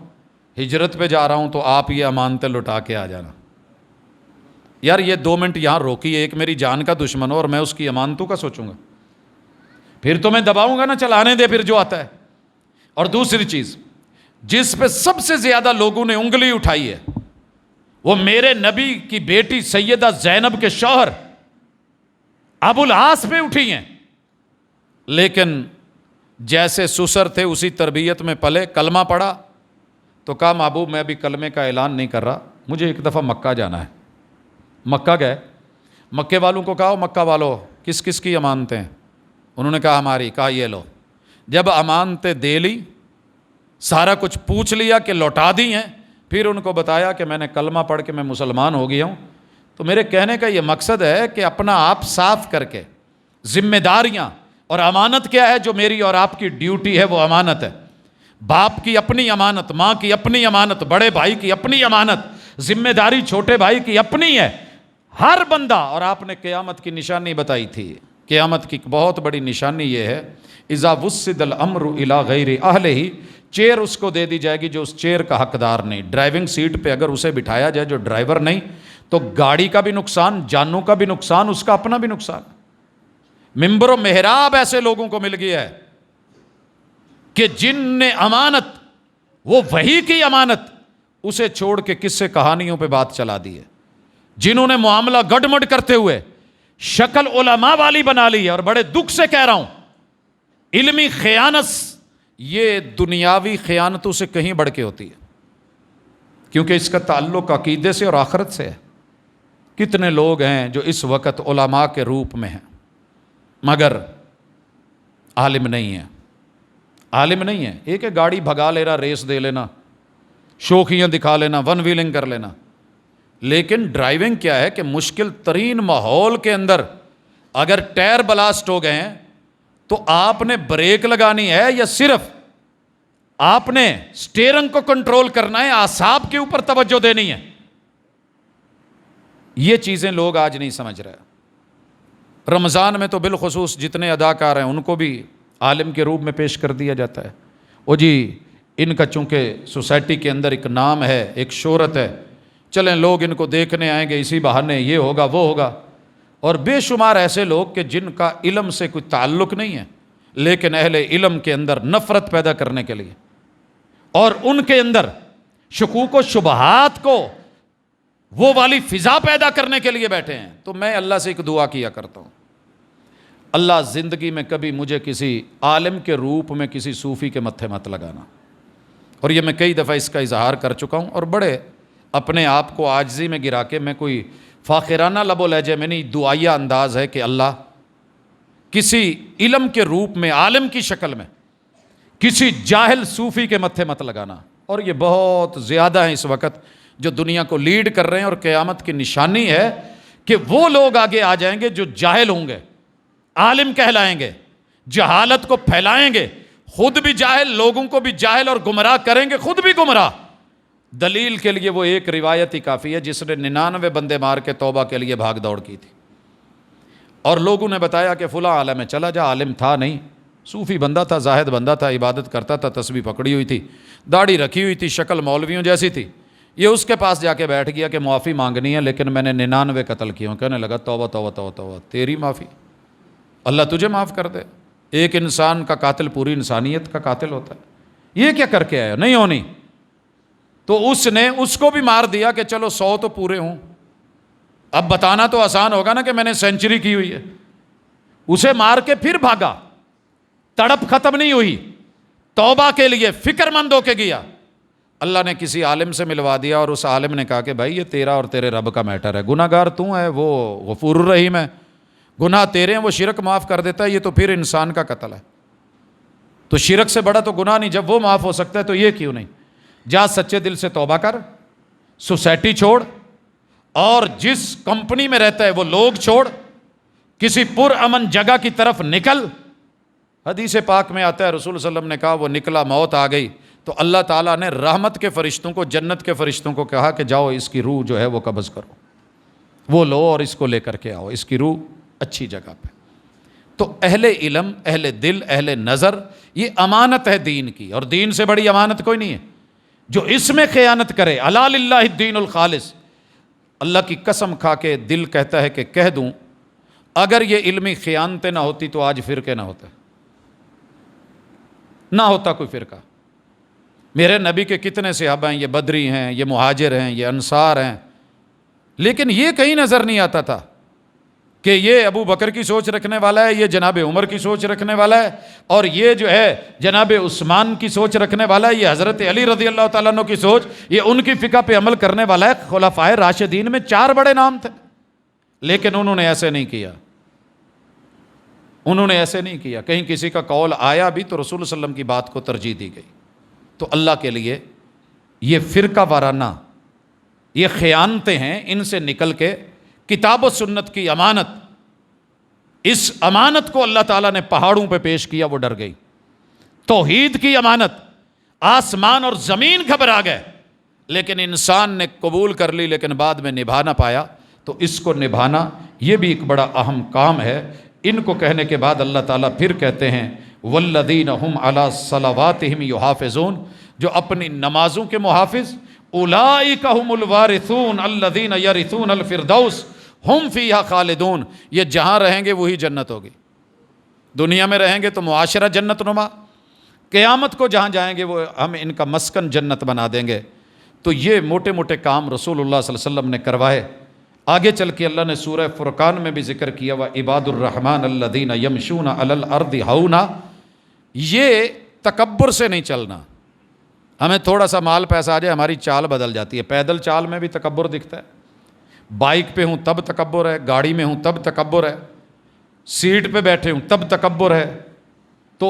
ہجرت پہ جا رہا ہوں، تو آپ یہ امانتیں لٹا کے آ جانا۔ یار یہ 2 منٹ یہاں روکیے، ایک میری جان کا دشمن ہو اور میں اس کی امانتوں کا سوچوں گا، پھر تو میں دباؤں گا نا، چلانے دے پھر جو آتا ہے۔ اور دوسری چیز جس پہ سب سے زیادہ لوگوں نے انگلی اٹھائی ہے وہ میرے نبی کی بیٹی سیدہ زینب کے شوہر ابو العاص پہ اٹھی ہیں، لیکن جیسے سسر تھے اسی تربیت میں پلے، کلمہ پڑھا تو کہا محبوب میں ابھی کلمے کا اعلان نہیں کر رہا، مجھے ایک دفعہ مکہ جانا ہے۔ مکہ گئے، مکے والوں کو کہا مکہ والو کس کس کی امانتیں ہیں؟ انہوں نے کہا ہماری۔ کہا یہ لو۔ جب امانتیں دے لی، سارا کچھ پوچھ لیا کہ لوٹا دی ہیں، پھر ان کو بتایا کہ میں نے کلمہ پڑھ کے میں مسلمان ہو گیا ہوں۔ تو میرے کہنے کا یہ مقصد ہے کہ اپنا آپ صاف کر کے ذمہ داریاں، اور امانت کیا ہے جو میری اور آپ کی ڈیوٹی ہے وہ امانت ہے۔ باپ کی اپنی امانت، ماں کی اپنی امانت، بڑے بھائی کی اپنی امانت، ذمہ داری چھوٹے بھائی کی اپنی ہے، ہر بندہ۔ اور آپ نے قیامت کی نشانی بتائی تھی، قیامت کی بہت بڑی نشانی یہ ہے اذا وسد الامر الی غیر اہلہ، چیئر اس کو دے دی جائے گی جو اس چیئر کا حقدار نہیں۔ ڈرائیونگ سیٹ پہ اگر اسے بٹھایا جائے جو ڈرائیور نہیں، تو گاڑی کا بھی نقصان، جانوں کا بھی نقصان، اس کا اپنا بھی نقصان۔ منبر و محراب ایسے لوگوں کو مل گیا ہے کہ جن نے امانت، وہ وحی کی امانت، اسے چھوڑ کے قصے کہانیوں پہ بات چلا دی ہے، جنہوں نے معاملہ گڑمڑ کرتے ہوئے شکل علماء والی بنا لی ہے۔ اور بڑے دکھ سے کہہ رہا ہوں، علمی خیانت یہ دنیاوی خیانتوں سے کہیں بڑھ کے ہوتی ہے، کیونکہ اس کا تعلق عقیدے سے اور آخرت سے ہے۔ کتنے لوگ ہیں جو اس وقت علماء کے روپ میں ہیں مگر عالم نہیں ہیں، عالم نہیں ہے، ایک ہے گاڑی بھگا لینا، ریس دے لینا، شوخیاں دکھا لینا، ون ویلنگ کر لینا، لیکن ڈرائیونگ کیا ہے کہ مشکل ترین ماحول کے اندر اگر ٹائر بلاسٹ ہو گئے ہیں تو آپ نے بریک لگانی ہے یا صرف آپ نے سٹیئرنگ کو کنٹرول کرنا ہے، اعصاب کے اوپر توجہ دینی ہے؟ یہ چیزیں لوگ آج نہیں سمجھ رہے۔ رمضان میں تو بالخصوص جتنے اداکار ہیں ان کو بھی عالم کے روپ میں پیش کر دیا جاتا ہے، وہ جی ان کا چونکہ سوسائٹی کے اندر ایک نام ہے، ایک شہرت ہے، چلیں لوگ ان کو دیکھنے آئیں گے، اسی بہانے یہ ہوگا وہ ہوگا۔ اور بے شمار ایسے لوگ کہ جن کا علم سے کوئی تعلق نہیں ہے، لیکن اہل علم کے اندر نفرت پیدا کرنے کے لیے اور ان کے اندر شکوک و شبہات کو وہ والی فضا پیدا کرنے کے لیے بیٹھے ہیں۔ تو میں اللہ سے ایک دعا کیا کرتا ہوں، اللہ زندگی میں کبھی مجھے کسی عالم کے روپ میں کسی صوفی کے متھے مت لگانا۔ اور یہ میں کئی دفعہ اس کا اظہار کر چکا ہوں، اور بڑے اپنے آپ کو عاجزی میں گرا کے، میں کوئی فاخرانہ لب و لہجے میں نہیں، دعائیہ انداز ہے کہ اللہ کسی علم کے روپ میں، عالم کی شکل میں کسی جاہل صوفی کے متھے مت لگانا۔ اور یہ بہت زیادہ ہیں اس وقت جو دنیا کو لیڈ کر رہے ہیں، اور قیامت کی نشانی ہے کہ وہ لوگ آگے آ جائیں گے جو جاہل ہوں گے، عالم کہلائیں گے، جہالت کو پھیلائیں گے، خود بھی جاہل، لوگوں کو بھی جاہل اور گمراہ کریں گے، خود بھی گمراہ۔ دلیل کے لیے وہ ایک روایت ہی کافی ہے جس نے 99 بندے مار کے توبہ کے لیے بھاگ دوڑ کی تھی، اور لوگوں نے بتایا کہ فلاں عالم ہے، چلا جا، عالم تھا نہیں، صوفی بندہ تھا، زاہد بندہ تھا، عبادت کرتا تھا، تسبیح پکڑی ہوئی تھی، داڑھی رکھی ہوئی تھی، شکل مولویوں جیسی تھی۔ یہ اس کے پاس جا کے بیٹھ گیا کہ معافی مانگنی ہے، لیکن میں نے 99 قتل کیے ہوں۔ کہنے لگا توبہ توبہ توبہ توبہ، تیری معافی، اللہ تجھے معاف کر دے۔ ایک انسان کا قاتل پوری انسانیت کا قاتل ہوتا ہے، یہ کیا کر کے آیا؟ نہیں ہونی۔ تو اس نے اس کو بھی مار دیا کہ چلو 100 تو پورے ہوں۔ اب بتانا تو آسان ہوگا نا کہ میں نے سینچری کی ہوئی ہے۔ اسے مار کے پھر بھاگا، تڑپ ختم نہیں ہوئی، توبہ کے لیے فکر مند ہو کے گیا۔ اللہ نے کسی عالم سے ملوا دیا، اور اس عالم نے کہا کہ بھائی یہ تیرا اور تیرے رب کا میٹر ہے، گناہ گار تو ہے، وہ غفور الرحیم ہے، گناہ تیرے ہیں، وہ شرک معاف کر دیتا ہے، یہ تو پھر انسان کا قتل ہے۔ تو شرک سے بڑا تو گناہ نہیں، جب وہ معاف ہو سکتا ہے تو یہ کیوں نہیں؟ جا سچے دل سے توبہ کر، سوسائٹی چھوڑ، اور جس کمپنی میں رہتا ہے وہ لوگ چھوڑ، کسی پر امن جگہ کی طرف نکل۔ حدیث پاک میں آتا ہے رسول صلی اللہ علیہ وسلم نے کہا وہ نکلا، موت آ گئی تو اللہ تعالیٰ نے رحمت کے فرشتوں کو، جنت کے فرشتوں کو کہا کہ جاؤ اس کی روح جو ہے وہ قبض کرو، وہ لو اور اس کو لے کر کے آؤ، اس کی روح اچھی جگہ پہ۔ تو اہل علم، اہل دل، اہل نظر، یہ امانت ہے دین کی، اور دین سے بڑی امانت کوئی نہیں ہے۔ جو اس میں خیانت کرے، الا للہ الدین الخالص، اللہ کی قسم کھا کے دل کہتا ہے کہ کہہ دوں اگر یہ علمی خیانتیں نہ ہوتی تو آج فرقے نہ ہوتے، نہ ہوتا کوئی فرقہ۔ میرے نبی کے کتنے صحابہ ہیں، یہ بدری ہیں، یہ مہاجر ہیں، یہ انصار ہیں، لیکن یہ کہیں نظر نہیں آتا تھا کہ یہ ابو بکر کی سوچ رکھنے والا ہے، یہ جناب عمر کی سوچ رکھنے والا ہے، اور یہ جو ہے جناب عثمان کی سوچ رکھنے والا ہے، یہ حضرت علی رضی اللہ تعالیٰ عنہ کی سوچ، یہ ان کی فقہ پہ عمل کرنے والا ہے۔ خلفائے راشدین میں 4 بڑے نام تھے، لیکن انہوں نے ایسے نہیں کیا، انہوں نے ایسے نہیں کیا۔ کہیں کسی کا قول آیا بھی تو رسول صلی اللہ علیہ وسلم کی بات کو ترجیح دی گئی۔ تو اللہ کے لیے یہ فرقہ وارانہ، یہ خیانتیں ہیں، ان سے نکل کے کتاب و سنت کی امانت، اس امانت کو اللہ تعالیٰ نے پہاڑوں پہ پیش کیا، وہ ڈر گئی۔ توحید کی امانت، آسمان اور زمین گھبرا گئے، لیکن انسان نے قبول کر لی، لیکن بعد میں نبھا نہ پایا۔ تو اس کو نبھانا یہ بھی ایک بڑا اہم کام ہے۔ ان کو کہنے کے بعد اللہ تعالیٰ پھر کہتے ہیں والذین هم علی صلواتہم یحافظون، جو اپنی نمازوں کے محافظ، اولئک هم الوارثون الذین یرثون الفردوس ہم فیہا خالدون، یہ جہاں رہیں گے وہی جنت ہوگی۔ دنیا میں رہیں گے تو معاشرہ جنت نما، قیامت کو جہاں جائیں گے وہ ہم ان کا مسکن جنت بنا دیں گے۔ تو یہ موٹے موٹے کام رسول اللہ صلی اللہ علیہ وسلم نے کروائے۔ آگے چل کے اللہ نے سورہ فرقان میں بھی ذکر کیا وعباد الرحمن الذین یمشون علی الارض ہونا۔ یہ تکبر سے نہیں چلنا، ہمیں تھوڑا سا مال پیسہ آ جائے ہماری چال بدل جاتی ہے، پیدل چال میں بھی تکبر دکھتا ہے، بائک پہ ہوں تب تکبر ہے، گاڑی میں ہوں تب تکبر ہے، سیٹ پہ بیٹھے ہوں تب تکبر ہے، تو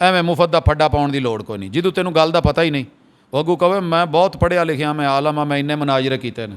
ਐਵੇਂ ਮੁਫਤ ਦਾ ਫੱਡਾ ਪਾਉਣ ਦੀ ਲੋੜ ਕੋਈ ਨਹੀਂ। ਜਦੋਂ ਤੈਨੂੰ ਗੱਲ ਦਾ ਪਤਾ ਹੀ ਨਹੀਂ, ਉਹ ਅੱਗੋਂ ਕਹੇ ਮੈਂ ਬਹੁਤ ਪੜ੍ਹਿਆ ਲਿਖਿਆ, ਮੈਂ ਆਲਮ ਹਾਂ, ਮੈਂ ਇੰਨੇ ਮਨਾਜ਼ਰੇ ਕੀਤੇ ਨੇ,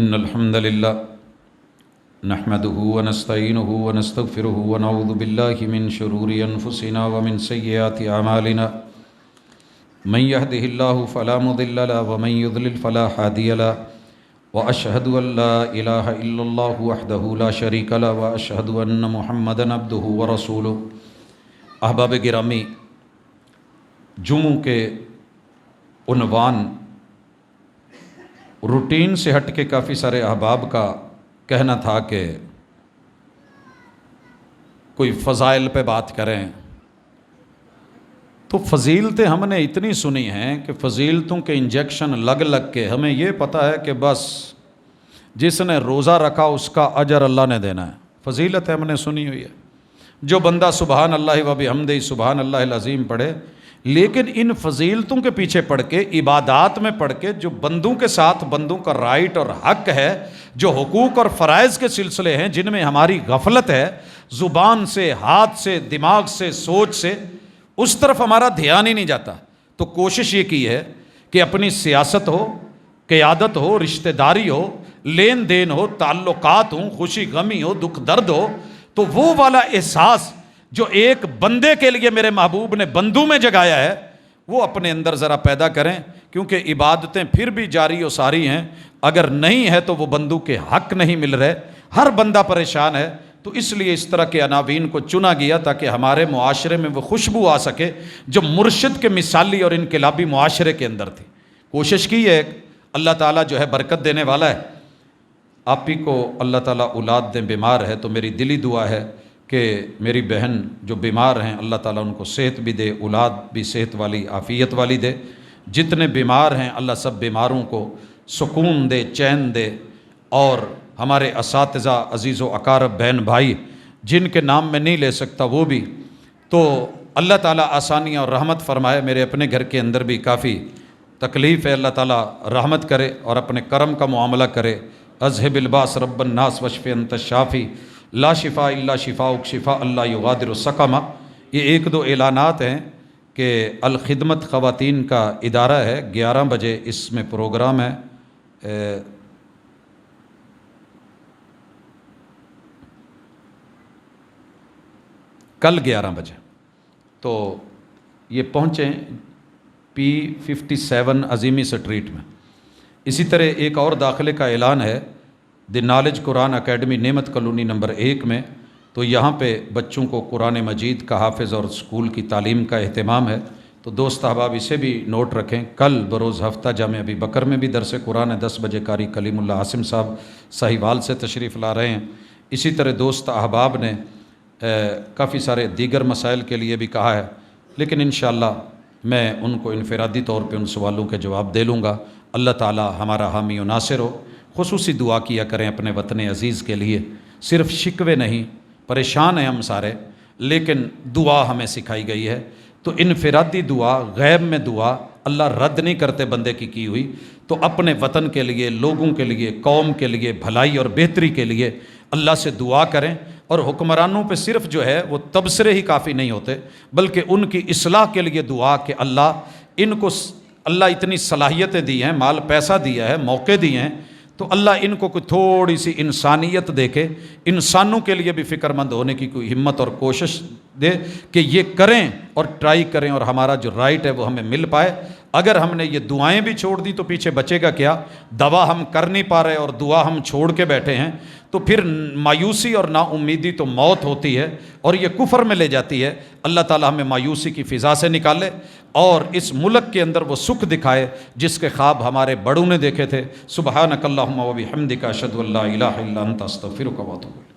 إن الحمد لله نحمده ونستعينه ونستغفره ونعوذ بالله من شرور أنفسنا ومن سيئات أعمالنا من يهده الله فلا مضل له ومن يضلل فلا هادي له وأشهد أن لا إله إلا الله وحده لا شريك له وأشهد أن محمدا عبده ورسوله۔ احباب گرامی، جمعوں کے عنوان روٹین سے ہٹ کے کافی سارے احباب کا کہنا تھا کہ کوئی فضائل پہ بات کریں، تو فضیلتیں ہم نے اتنی سنی ہیں کہ فضیلتوں کے انجیکشن لگ لگ کے ہمیں یہ پتہ ہے کہ بس جس نے روزہ رکھا اس کا اجر اللہ نے دینا ہے۔ فضیلت ہم نے سنی ہوئی ہے، جو بندہ سبحان اللہ و بحمدہ سبحان اللہ العظیم پڑھے، لیکن ان فضیلتوں کے پیچھے پڑھ کے، عبادات میں پڑھ کے، جو بندوں کے ساتھ بندوں کا رائٹ اور حق ہے، جو حقوق اور فرائض کے سلسلے ہیں جن میں ہماری غفلت ہے، زبان سے، ہاتھ سے، دماغ سے، سوچ سے، اس طرف ہمارا دھیان ہی نہیں جاتا۔ تو کوشش یہ کی ہے کہ اپنی سیاست ہو، قیادت ہو، رشتہ داری ہو، لین دین ہو، تعلقات ہوں، خوشی غمی ہو، دکھ درد ہو، تو وہ والا احساس جو ایک بندے کے لیے میرے محبوب نے بندوں میں جگایا ہے، وہ اپنے اندر ذرا پیدا کریں، کیونکہ عبادتیں پھر بھی جاری و ساری ہیں، اگر نہیں ہے تو وہ بندوں کے حق نہیں مل رہے، ہر بندہ پریشان ہے۔ تو اس لیے اس طرح کے عناوین کو چنا گیا تاکہ ہمارے معاشرے میں وہ خوشبو آ سکے جو مرشد کے مثالی اور انقلابی معاشرے کے اندر تھی۔ کوشش کی ہے، اللہ تعالیٰ جو ہے برکت دینے والا ہے۔ آپ ہی کو اللہ تعالیٰ اولاد دیں، بیمار ہے تو میری دلی دعا ہے کہ میری بہن جو بیمار ہیں اللہ تعالیٰ ان کو صحت بھی دے، اولاد بھی صحت والی، عافیت والی دے۔ جتنے بیمار ہیں اللہ سب بیماروں کو سکون دے، چین دے۔ اور ہمارے اساتذہ عزیز و اقارب بہن بھائی جن کے نام میں نہیں لے سکتا وہ بھی، تو اللہ تعالیٰ آسانیاں اور رحمت فرمائے۔ میرے اپنے گھر کے اندر بھی کافی تکلیف ہے، اللہ تعالیٰ رحمت کرے اور اپنے کرم کا معاملہ کرے۔ اذهب الباس رب الناس واشف انت الشافی لا شفاء الا شفاؤک شفاء اللہ یغادر سقما۔ یہ ایک دو اعلانات ہیں کہ الخدمت خواتین کا ادارہ ہے، 11 بجے اس میں پروگرام ہے۔ کل 11 بجے تو یہ پہنچیں P57 عظیمی سٹریٹ میں۔ اسی طرح ایک اور داخلے کا اعلان ہے، دی نالج قرآن اکیڈمی نعمت کالونی نمبر 1 میں، تو یہاں پہ بچوں کو قرآن مجید کا حافظ اور اسکول کی تعلیم کا اہتمام ہے۔ تو دوست احباب اسے بھی نوٹ رکھیں، کل بروز ہفتہ جامع ابی بکر میں بھی درس قرآن ہے، 10 بجے قاری کلیم اللہ عاصم صاحب ساہیوال سے تشریف لا رہے ہیں۔ اسی طرح دوست احباب نے کافی سارے دیگر مسائل کے لیے بھی کہا ہے، لیکن انشاءاللہ میں ان کو انفرادی طور پہ ان سوالوں کے جواب دے لوں گا۔ اللہ تعالی ہمارا حامی و ناصر ہو۔ خصوصی دعا کیا کریں اپنے وطن عزیز کے لیے، صرف شکوے نہیں، پریشان ہیں ہم سارے، لیکن دعا ہمیں سکھائی گئی ہے۔ تو انفرادی دعا، غیب میں دعا اللہ رد نہیں کرتے بندے کی ہوئی، تو اپنے وطن کے لیے، لوگوں کے لیے، قوم کے لیے، بھلائی اور بہتری کے لیے اللہ سے دعا کریں۔ اور حکمرانوں پہ صرف جو ہے وہ تبصرے ہی کافی نہیں ہوتے، بلکہ ان کی اصلاح کے لیے دعا کہ اللہ ان کو، اللہ اتنی صلاحیتیں دی ہیں، مال پیسہ دیا ہے، موقع دیے ہیں، تو اللہ ان کو کوئی تھوڑی سی انسانیت دے کے انسانوں کے لیے بھی فکر مند ہونے کی کوئی ہمت اور کوشش دے کہ یہ کریں اور ٹرائی کریں اور ہمارا جو رائٹ ہے وہ ہمیں مل پائے۔ اگر ہم نے یہ دعائیں بھی چھوڑ دی تو پیچھے بچے گا کیا؟ دوا ہم کر نہیں پا رہے اور دعا ہم چھوڑ کے بیٹھے ہیں، تو پھر مایوسی اور نا امیدی تو موت ہوتی ہے اور یہ کفر میں لے جاتی ہے۔ اللہ تعالی ہمیں مایوسی کی فضا سے نکالے اور اس ملک کے اندر وہ سکھ دکھائے جس کے خواب ہمارے بڑوں نے دیکھے تھے۔ سبحانک اللہم و بحمدک اشہد ان لا الہ الا انت استغفرک و اتوب الیک۔